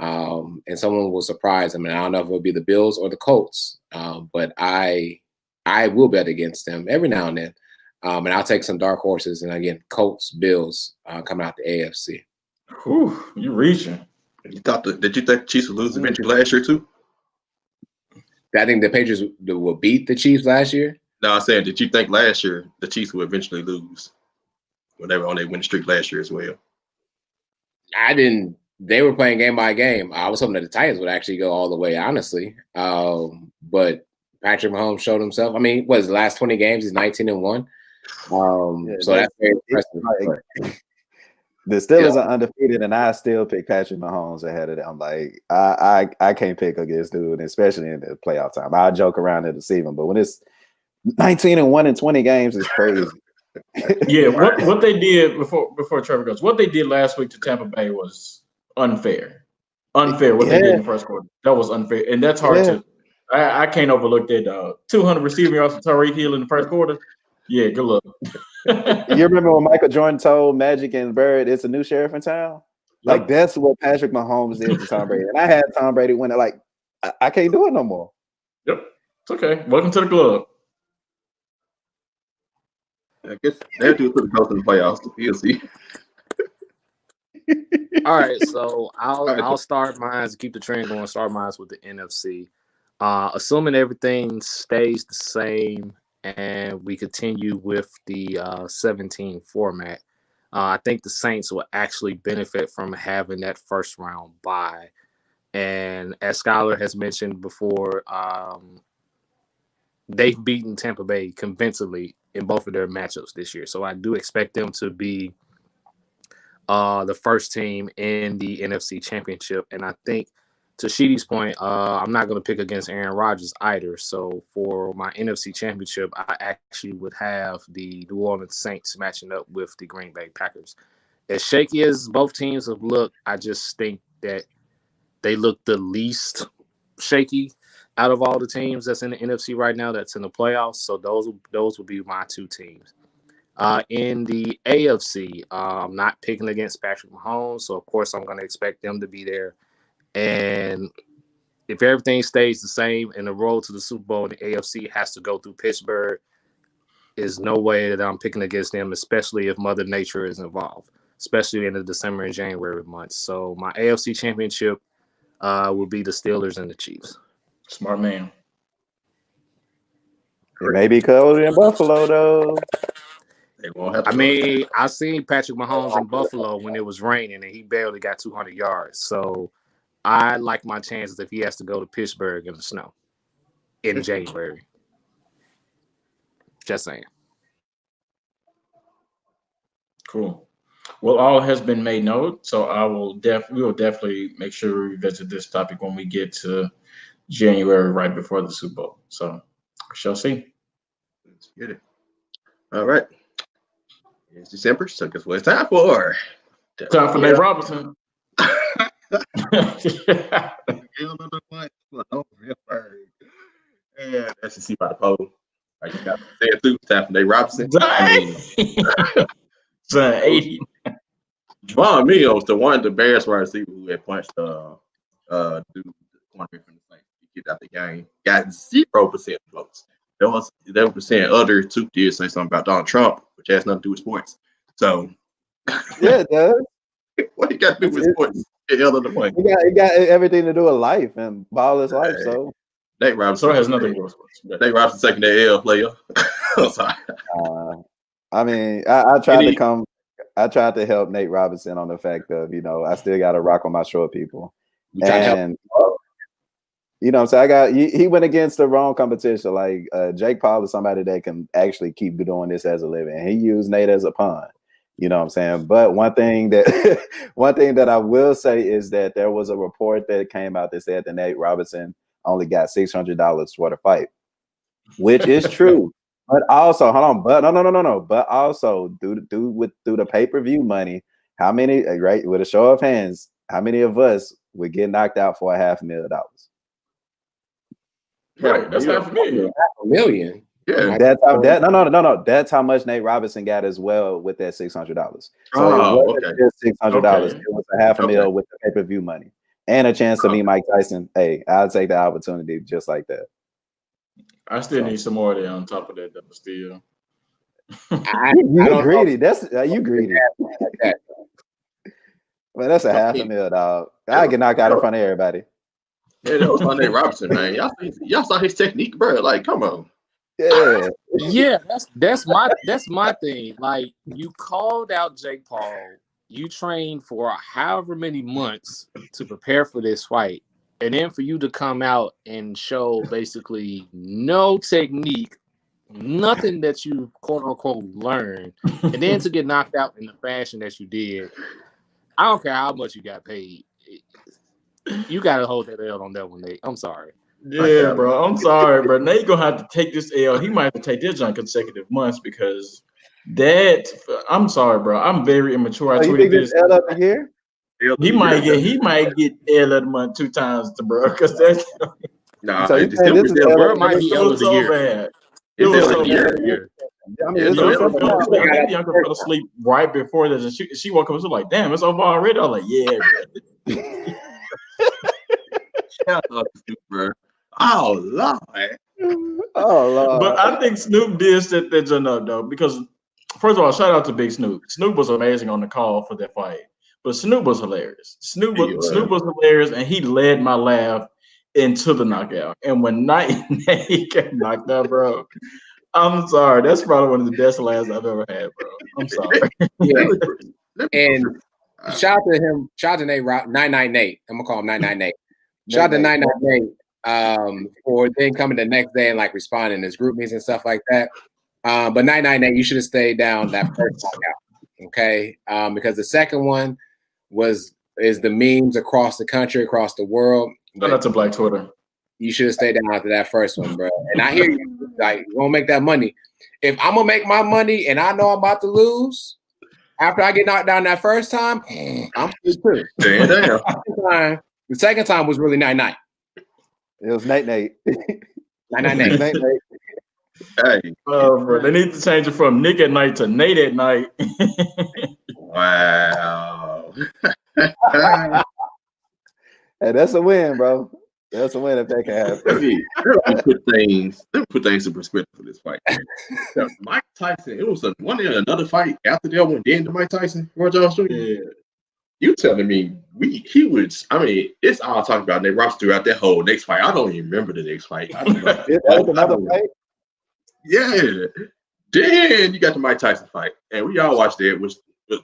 And someone will surprise them. And I don't know if it'll be the Bills or the Colts, but I will bet against them every now and then. And I'll take some dark horses. And again, Colts, Bills coming out the AFC. Whew, you reaching. Did you think Chiefs would lose eventually last year too? I think the Patriots will beat the Chiefs last year. No, I'm saying, did you think last year the Chiefs would eventually lose when they were on their winning streak last year as well? I didn't. They were playing game by game. I was hoping that the Titans would actually go all the way, honestly. But Patrick Mahomes showed himself. I mean, what is the last 20 games? He's 19-1. So that's very impressive. Like, the Steelers are undefeated, and I still pick Patrick Mahomes ahead of them. I'm like, I can't pick against dude, especially in the playoff time. I joke around and deceive him, but when it's 19-1 in 20 games is crazy. Yeah, what they did before Trevor goes, what they did last week to Tampa Bay was unfair. Unfair what they did in the first quarter. That was unfair, and that's hard to. I can't overlook that. 200 receiving yards for Tyreek Hill in the first quarter. Yeah, good luck. You remember when Michael Jordan told Magic and Bird, "It's a new sheriff in town"? Yep. Like that's what Patrick Mahomes did to Tom Brady, and I had Tom Brady win it. Like I can't do it no more. Yep, it's okay. Welcome to the club. I guess they'll do it for the Colts in the playoffs. We'll see. All right, so I'll start mine to keep the trend going. Start mine with the NFC. Assuming everything stays the same and we continue with the 17 format, I think the Saints will actually benefit from having that first round bye. And as Skylar has mentioned before, they've beaten Tampa Bay convincingly in both of their matchups this year. So I do expect them to be the first team in the NFC Championship. And I think, to Sheedy's point, I'm not going to pick against Aaron Rodgers either. So for my NFC Championship, I actually would have the New Orleans Saints matching up with the Green Bay Packers. As shaky as both teams have looked, I just think that they look the least shaky out of all the teams that's in the NFC right now that's in the playoffs. So those will be my two teams. In the AFC, I'm not picking against Patrick Mahomes, so of course I'm going to expect them to be there. And if everything stays the same and the road to the Super Bowl in the AFC has to go through Pittsburgh, there's no way that I'm picking against them, especially if Mother Nature is involved, especially in the December and January months. So my AFC Championship will be the Steelers and the Chiefs. Smart man. It may be cold in Buffalo though. I seen Patrick Mahomes in Buffalo when it was raining and he barely got 200 yards. So I like my chances if he has to go to Pittsburgh in the snow in January. Just saying. Cool. Well, all has been made note, so we will definitely make sure we revisit this topic when we get to January, right before the Super Bowl. So we shall see. Let's get it. All right. It's December, so guess what it's time for? Time for Nate Robinson. And as you see by the poll, I just got to say it through. Time for Nate Robinson. Son, 80. Javon Mills, the Bears wide receiver who had punched dude cornerback from the Saints, he kicked out the game, got 0% votes. There was saying other two did say something about Donald Trump, which has nothing to do with sports. So yeah, it does. What you got to do with sports? It got everything to do with life and ball is life. So Nate Robinson has nothing to do with sports. Nate Robinson taking the L, player. Sorry. I mean, I tried to help Nate Robinson on the fact of, I still got to rock on my short people. And you know what I'm saying? He went against the wrong competition. Like Jake Paul is somebody that can actually keep doing this as a living. And he used Nate as a pawn. You know what I'm saying? But one thing that I will say is that there was a report that came out that said that Nate Robinson only got $600 for the fight, which is true. But also, hold on, but no. But also, through the pay-per-view money, how many, right? With a show of hands, how many of us would get knocked out for $500,000? Right, that's $500,000. $500,000. Yeah. That's how much Nate Robinson got as well with that $600. So Oh, it wasn't just $600. Okay. It was $500,000 with the pay-per-view money and a chance to meet Mike Tyson. Hey, I'll take the opportunity just like that. I still need some more of that on top of that, though. Still, you greedy. You greedy. Man, that's $500,000, dog. I get knocked out in front of everybody. Yeah, that was my Nate Robinson, man. Y'all saw his technique, bro. Like, come on. Yeah. Yeah, that's my thing. Like, you called out Jake Paul. You trained for however many months to prepare for this fight. And then for you to come out and show basically no technique, nothing that you quote unquote learned, and then to get knocked out in the fashion that you did, I don't care how much you got paid. You got to hold that L on that one, Nate. I'm sorry. Yeah, bro. I'm sorry, bro. Nate gonna have to take this L. He might have to take this on consecutive months because I'm sorry, bro. I'm very immature. I tweeted this. L up in here? He might get L of the month 2 times, bro. Because that's So you saying this is Bro might be L of the so year. bad. It was was so a year. I mean, it's the uncle fell asleep right before this, and she woke up and was like, "Damn, it's over already." I was like, "Yeah, Shout out to Snoop, bro. Oh Lord. Oh Lord. But I think Snoop did set that joint up though, because first of all, shout out to Big Snoop. Snoop was amazing on the call for that fight, but Snoop was hilarious. Snoop was hilarious, and he led my laugh into the knockout. And when Nate got knocked out, bro, I'm sorry. That's probably one of the best laughs I've ever had, bro. I'm sorry. Yeah. And shout out to him. Shout out to Nate. 99 Nate. I'm gonna call him 99 Nate. Shout out to 99 Nate for then coming the next day and like responding to his group meetings and stuff like that. But 99 Nate, you should have stayed down that first knockout, okay? Because the second one is the memes across the country, across the world. Shout out to Black Twitter. You should have stayed down after that first one, bro. And I hear you, like, you gonna make that money. If I'm gonna make my money and I know I'm about to lose after I get knocked down that first time, I'm good too. Damn. The second time was really 99. It was Nate. 99 Nate. Hey. Bro, they need to change it from Nick at night to Nate at night. Wow. Hey, that's a win, bro. That's a win if that can happen. Let me put things in perspective for this fight. Mike Tyson, it was another fight after that one, then to Mike Tyson, Roy Jones Jr. Yeah. You telling me it's all talking about Nate Robinson throughout that whole next fight. I don't even remember the next fight. That was another fight? Yeah. Then you got the Mike Tyson fight. And we all watched it, which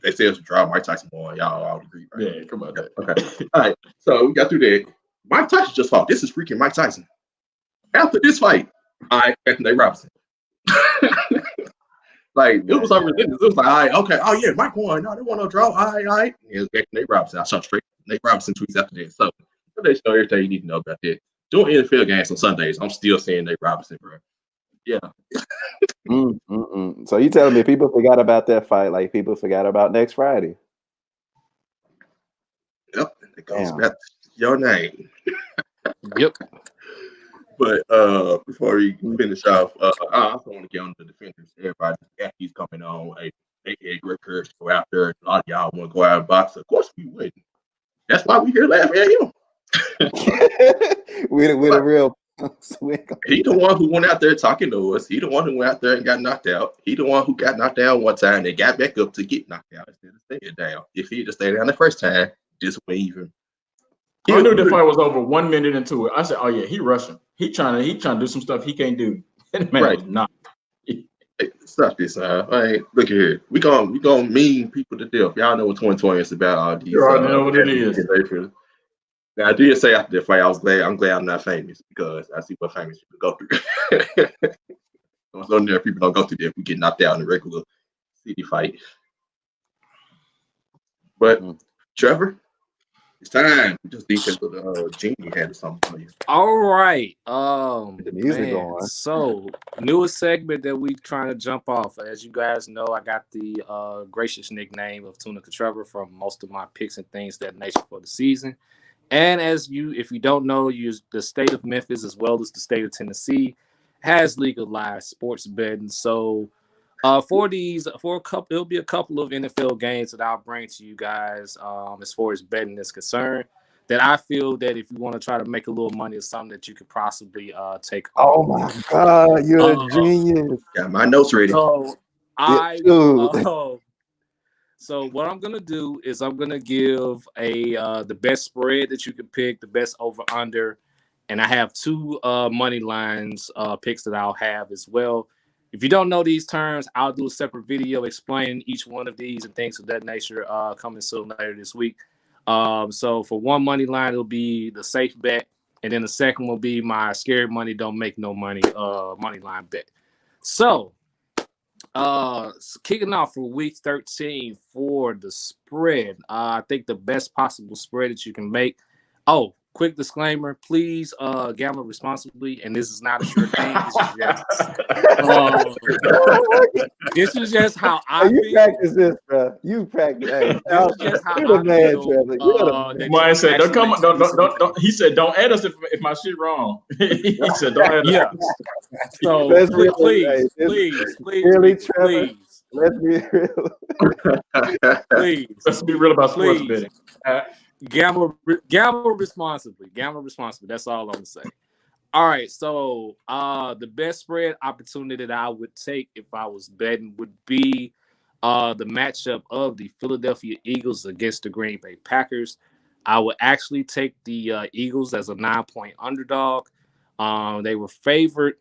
they said it was a draw. Mike Tyson won. Y'all all agree, right? Yeah, come on. Okay. All right. So we got through that. Mike Tyson just fought. This is freaking Mike Tyson. After this fight, back to Nate Robinson. Like, it was unrelentless. It was like, all right, okay. Oh, yeah, Mike won. No, they want no draw. All right. It was back to Nate Robinson. I saw straight Nate Robinson tweets after that. So they show everything you need to know about that. Doing NFL games on Sundays, I'm still saying Nate Robinson, bro. Yeah. So you telling me people forgot about that fight like people forgot about next Friday? Yep. It goes back to your name. Yep. But before we finish off, I also want to get on the defenders. Everybody, he's coming on. They had great courage to go out there. A lot of y'all want to go out and box. Of course we wouldn't. That's why we here laughing at him. We're the real. He the one who went out there talking to us. He the one who went out there and got knocked out. He the one who got knocked down one time and got back up to get knocked out instead of staying down. If he just stayed down the first time, this wouldn't even. I knew the fight was over 1 minute into it. I said, "Oh yeah, he rushing. He trying to do some stuff he can't do." And man, right? Not. Hey, stop this, hey, look here. We gonna mean people to death. Y'all know what 2020 is about. All these. You already know what it is. Now, I did say after the fight, I'm glad I'm not famous because I see what famous people go through. Ordinary people don't go through that. We get knocked out in a regular city fight. But Trevor, it's time. Just defense with Genie had something for you. All right. The music Man. going. So newest segment that we trying to jump off. As you guys know, I got the gracious nickname of Tunica Trevor from most of my picks and things that nature for the season. And if you don't know, the state of Memphis as well as the state of Tennessee has legalized sports betting. So it'll be a couple of NFL games that I'll bring to you guys as far as betting is concerned. That I feel that if you want to try to make a little money, is something that you could possibly take Oh on. my God, you're a genius. Got my notes ready. So So what I'm gonna do is I'm gonna give the best spread that you can pick, the best over under, and I have two money lines picks that I'll have as well. If you don't know these terms, I'll do a separate video explaining each one of these and things of that nature coming soon later this week. So for one money line, it'll be the safe bet, and then the second will be my scary money don't make no money money line bet. So kicking off for week 13 for the spread, I think the best possible spread that you can make. Oh, quick disclaimer, please gamble responsibly, and this is not a sure thing. This is just how I you feel. practice this, bro. You practice. Hey, This is just how you're the I man, feel. Trevor. You're the Mine said, "Don't come on, don't." He said, "Don't add us if my shit wrong." He said, "Don't add us." Yeah. So Let's please, really, Trevor. Let's be real. please. Let's be real about sports betting. Gamble responsibly. Gamble responsibly. That's all I'm gonna say. All right. So the best spread opportunity that I would take if I was betting would be the matchup of the Philadelphia Eagles against the Green Bay Packers. I would actually take the Eagles as a 9-point underdog. They were favored.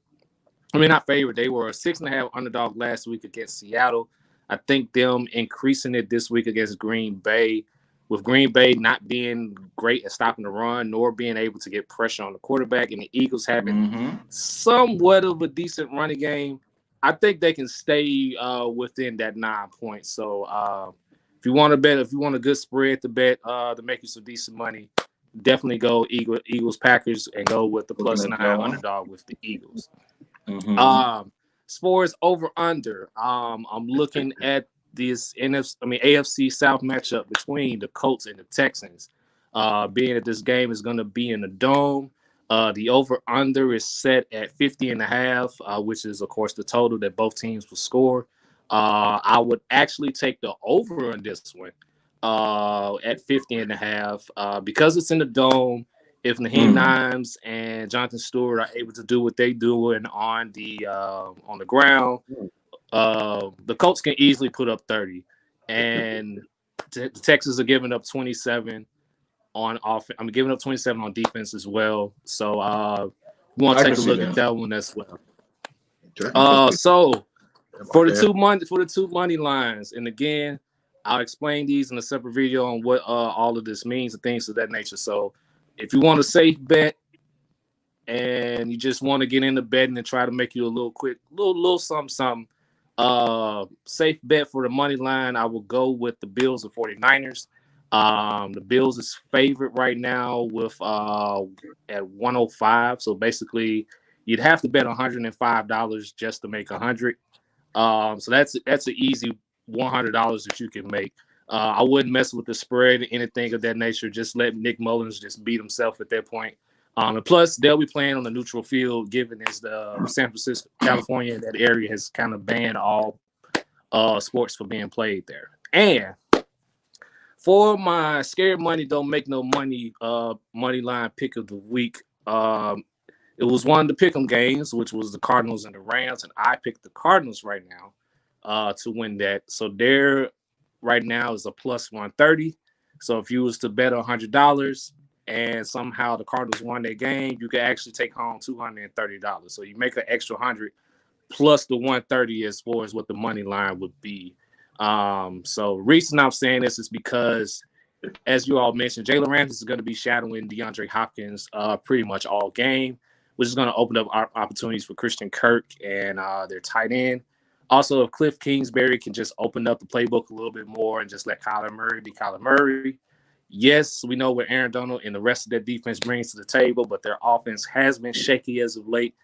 I mean, not favored. They were a 6.5 underdog last week against Seattle. I think them increasing it this week against Green Bay, with Green Bay not being great at stopping the run, nor being able to get pressure on the quarterback, and the Eagles having somewhat of a decent running game, I think they can stay within that 9 points. So if you want to bet, if you want a good spread to bet to make you some decent money, definitely go Eagles Packers and go with the +9 underdog with the Eagles. As far as over under, I'm looking at this AFC South matchup between the Colts and the Texans. Being that this game is going to be in the dome, the over under is set at 50.5, which is of course the total that both teams will score. I would actually take the over on this one at 50.5 because it's in the dome. If Naheem Nimes and Jonathan Stewart are able to do what they do and on the ground, the Colts can easily put up 30, and the Texans are giving up 27 on offense. I'm giving up 27 on defense as well. So we want to take a look at that one as well. So for the two money lines, and again, I'll explain these in a separate video on what all of this means and things of that nature. So if you want a safe bet and you just want to get into betting and try to make you a little quick, little something, safe bet for the money line, I will go with the Bills and 49ers. The Bills is favorite right now with at 105. So basically, you'd have to bet $105 just to make 100. So that's an easy $100 that you can make. I wouldn't mess with the spread or anything of that nature. Just let Nick Mullins just beat himself at that point. And plus, they'll be playing on the neutral field, given as the San Francisco, California, that area has kind of banned all sports from being played there. And for my scared money, don't make no money money line pick of the week, it was one of the pick'em games, which was the Cardinals and the Rams, and I picked the Cardinals right now to win that. So they're right now is a +130. So if you was to bet $100 and somehow the Cardinals won their game, you could actually take home $230. So you make an extra 100 plus the 130 as far as what the money line would be. So reason I'm saying this is because, as you all mentioned, Jalen Ramsey is going to be shadowing DeAndre Hopkins pretty much all game, which is going to open up opportunities for Christian Kirk and their tight end. Also, if Cliff Kingsbury can just open up the playbook a little bit more and just let Kyler Murray be Kyler Murray. Yes, we know what Aaron Donald and the rest of their defense brings to the table, but their offense has been shaky as of late,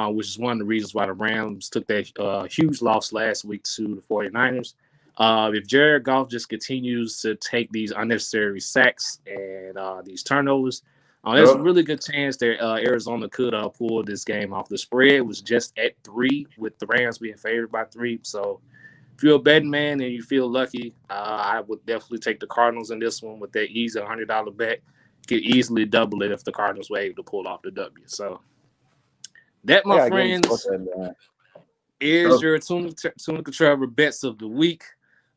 which is one of the reasons why the Rams took that huge loss last week to the 49ers. If Jared Goff just continues to take these unnecessary sacks and these turnovers, there's a really good chance that Arizona could pull this game off. The spread was just at 3 with the Rams being favored by 3. So if you're a betting man and you feel lucky, I would definitely take the Cardinals in this one with that easy $100 bet. Could easily double it if the Cardinals were able to pull off the W. So that, my friends, is your Tunica Trevor bets of the week.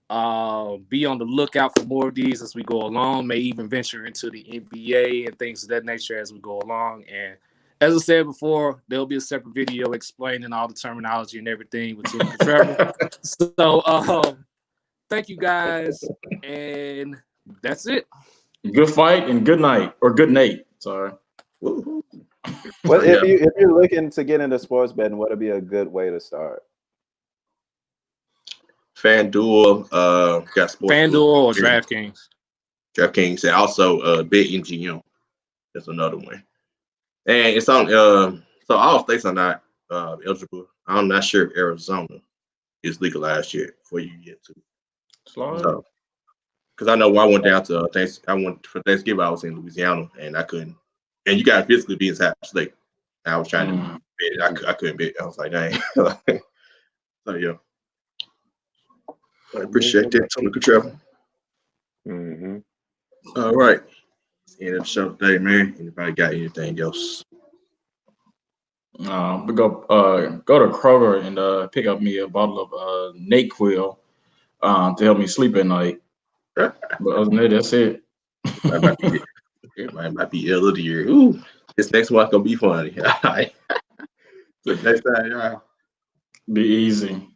Be on the lookout for more of these as we go along. May even venture into the NBA and things of that nature as we go along. And as I said before, there'll be a separate video explaining all the terminology and everything with Tunica Trevor. So thank you guys, and that's it. Good fight and good night, or good night. Sorry. Well, if you're looking to get into sports betting, what would be a good way to start? FanDuel, got sports. FanDuel or DraftKings. DraftKings, and also BetMGM. That's another one. And it's on. So all states are not eligible. I'm not sure if Arizona is legalized yet before you get to. So, because I know when I went down to for Thanksgiving, I was in Louisiana and I couldn't. And you got to physically be inside the state. I was trying to bet. I couldn't bet. I was like, dang. So yeah. I appreciate that, Tunica Trevor. Mm-hmm. All right. End of the show today, man. Anybody got anything else? We go to Kroger and pick up me a bottle of NyQuil to help me sleep at night. But other than that, that's it. It might be ill of the year. Ooh, this next one gonna be funny. All right. So next time, y'all. Be easy.